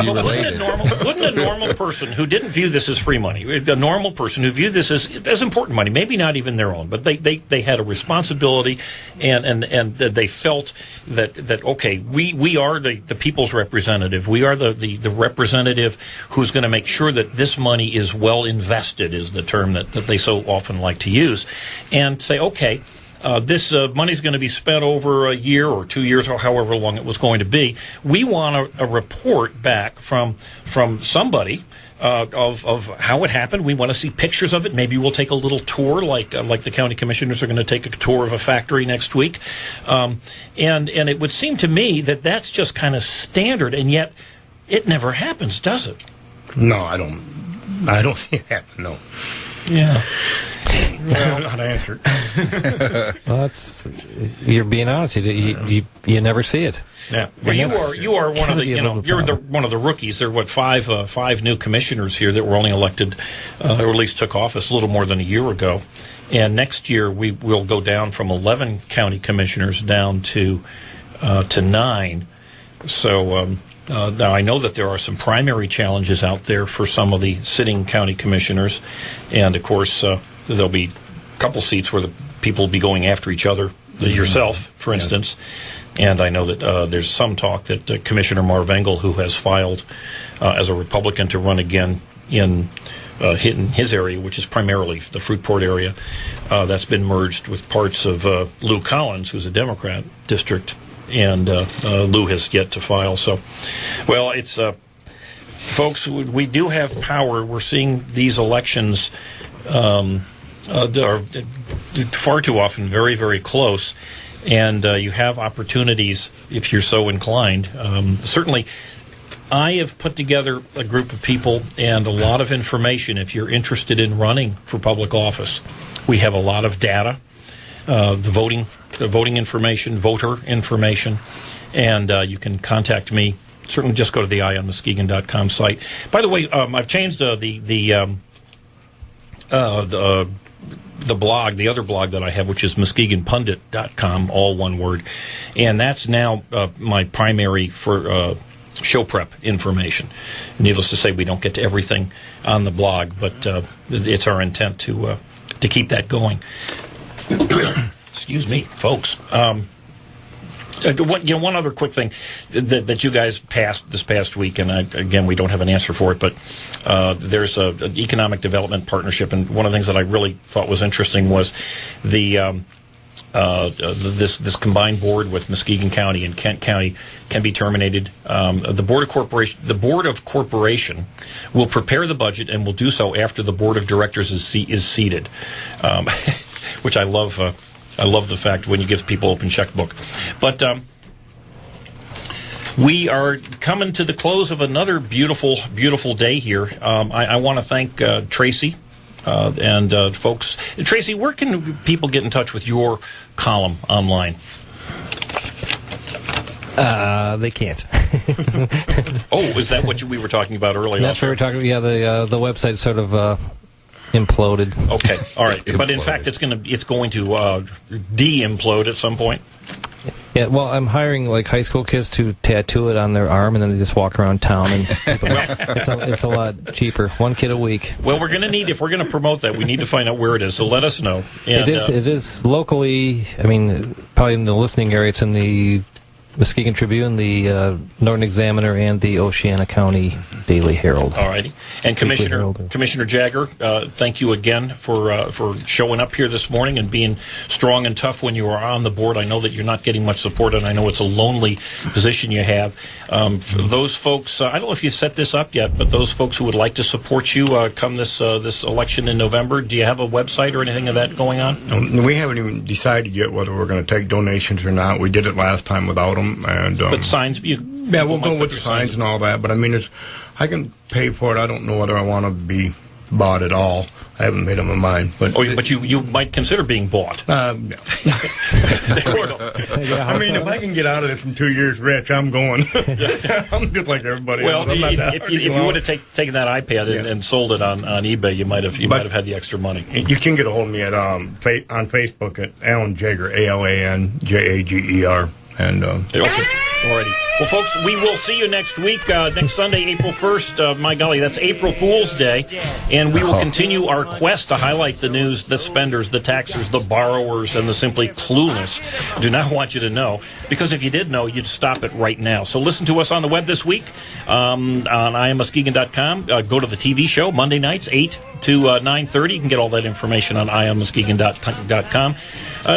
related. Wouldn't a normal person who didn't view this as free money, a normal person who viewed this as important money, maybe not even their own, but they had a responsibility, and they felt that okay, we are the people's representative. We are the representative who's going to make sure that this money is well invested, is the term that they so often like to use, and say, okay, this money's going to be spent over a year or 2 years or however long it was going to be. We want a report back from somebody of how it happened. We want to see pictures of it. Maybe we'll take a little tour, like the county commissioners are going to take a tour of a factory next week. And it would seem to me that that's just kind of standard, and yet it never happens, does it? No, I don't see it happen. No. Yeah. I don't know how to answer it. Well, you're being honest. You never see it. Yeah. Well, you are one of the you're one of the rookies. There are five new commissioners here that were only elected or at least took office a little more than a year ago. And next year we will go down from 11 county commissioners down to 9. So now I know that there are some primary challenges out there for some of the sitting county commissioners, and of course there'll be a couple seats where the people will be going after each other. Yourself, for instance. And I know that there's some talk that Commissioner Marv Engel, who has filed as a Republican to run again in his area, which is primarily the Fruitport area, that's been merged with parts of Lou Collins, who's a Democrat district, and Lou has yet to file. So, well, it's folks, we do have power. We're seeing these elections are far too often very, very close, and you have opportunities if you're so inclined. Certainly, I have put together a group of people and a lot of information if you're interested in running for public office. We have a lot of data, the voting information, voter information, and you can contact me. Certainly just go to the EyeOnMuskegon.com site. By the way, I've changed the blog, the other blog that I have, which is MuskegonPundit.com, all one word. And that's now my primary for show prep information. Needless to say, we don't get to everything on the blog, but it's our intent to keep that going. Excuse me, folks. One other quick thing that you guys passed this past week, and again, we don't have an answer for it, but there's an economic development partnership, and one of the things that I really thought was interesting was the this combined board with Muskegon County and Kent County can be terminated. The board of corporation will prepare the budget and will do so after the board of directors is seated, which I love. I love the fact when you give people open checkbook. But we are coming to the close of another beautiful, beautiful day here. I want to thank Tracy and folks. Tracy, where can people get in touch with your column online? They can't. Oh, is that what we were talking about earlier? That's what we were talking about. Yeah, the website sort of imploded. Okay, all right. But in fact, it's going to de-implode at some point. Yeah, well, I'm hiring like high school kids to tattoo it on their arm, and then they just walk around town, and it's a lot cheaper. One kid a week. Well, we're going to need, if we're going to promote that, we need to find out where it is. So let us know. And, it is locally. I mean, probably in the listening area. It's in the Muskegon Tribune, the Northern Examiner, and the Oceana County Daily Herald. All righty. And Commissioner Jagger, thank you again for showing up here this morning and being strong and tough when you are on the board. I know that you're not getting much support, and I know it's a lonely position you have. For those folks, I don't know if you set this up yet, but those folks who would like to support you come this election in November, do you have a website or anything of that going on? We haven't even decided yet whether we're going to take donations or not. We did it last time without them. And but signs, yeah, we'll go with the signs and all that. But I mean, I can pay for it. I don't know whether I want to be bought at all. I haven't made up my mind. But but you might consider being bought. No. I mean, if I can get out of it from 2 years rich, I'm going. I'm just like everybody else. If you would have taken that iPad and sold it on eBay, you might have had the extra money. You can get a hold of me at on Facebook at Alan Jager, AlanJager. And okay. Alrighty. Well, folks, we will see you next week, next Sunday, April 1st. My golly, that's April Fool's Day. And we will continue our quest to highlight the news, the spenders, the taxers, the borrowers, and the simply clueless. I do not want you to know, because if you did know, you'd stop it right now. So listen to us on the web this week on EyeOnMuskegon.com. Go to the TV show Monday nights, 8 to 9:30. You can get all that information on EyeOnMuskegon.com.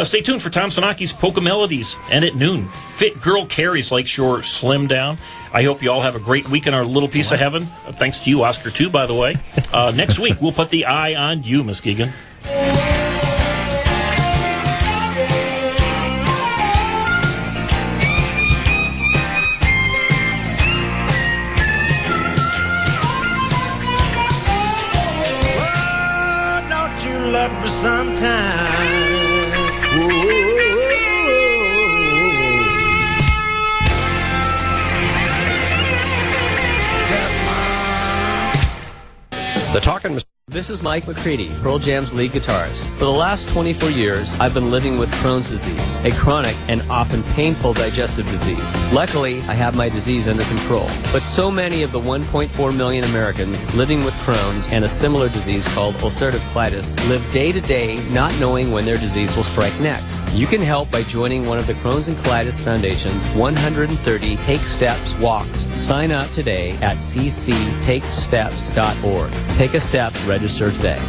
Stay tuned for Tom Sanaki's Polka Melodies, and at noon, Fit Girl Carries Lakeshore Slim Down. I hope you all have a great week in our little piece of heaven. Thanks to you, Oscar, too, by the way. Next week, we'll put the eye on you, Muskegon. Oh, don't you love me sometime? The Talkin' This is Mike McCready, Pearl Jam's lead guitarist. For the last 24 years, I've been living with Crohn's disease, a chronic and often painful digestive disease. Luckily, I have my disease under control. But so many of the 1.4 million Americans living with Crohn's and a similar disease called ulcerative colitis live day to day not knowing when their disease will strike next. You can help by joining one of the Crohn's and Colitis Foundation's 130 Take Steps walks. Sign up today at cctakesteps.org. Take a step, register today.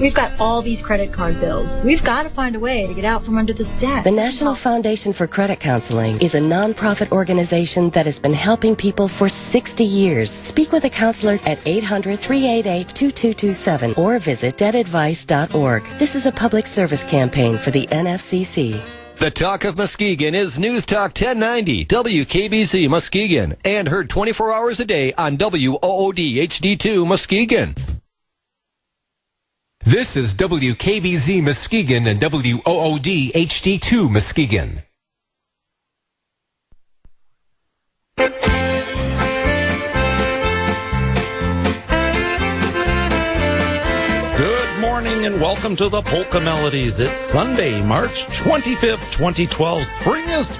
We've got all these credit card bills. We've got to find a way to get out from under this debt. The National Foundation for Credit Counseling is a nonprofit organization that has been helping people for 60 years. Speak with a counselor at 800-388-2227 or visit debtadvice.org. This is a public service campaign for the NFCC. The Talk of Muskegon is News Talk 1090 WKBZ Muskegon and heard 24 hours a day on WOOD HD2 Muskegon. This is WKBZ Muskegon and WOOD HD2 Muskegon. Good morning and welcome to the Polka Melodies. It's Sunday, March 25th, 2012. Spring is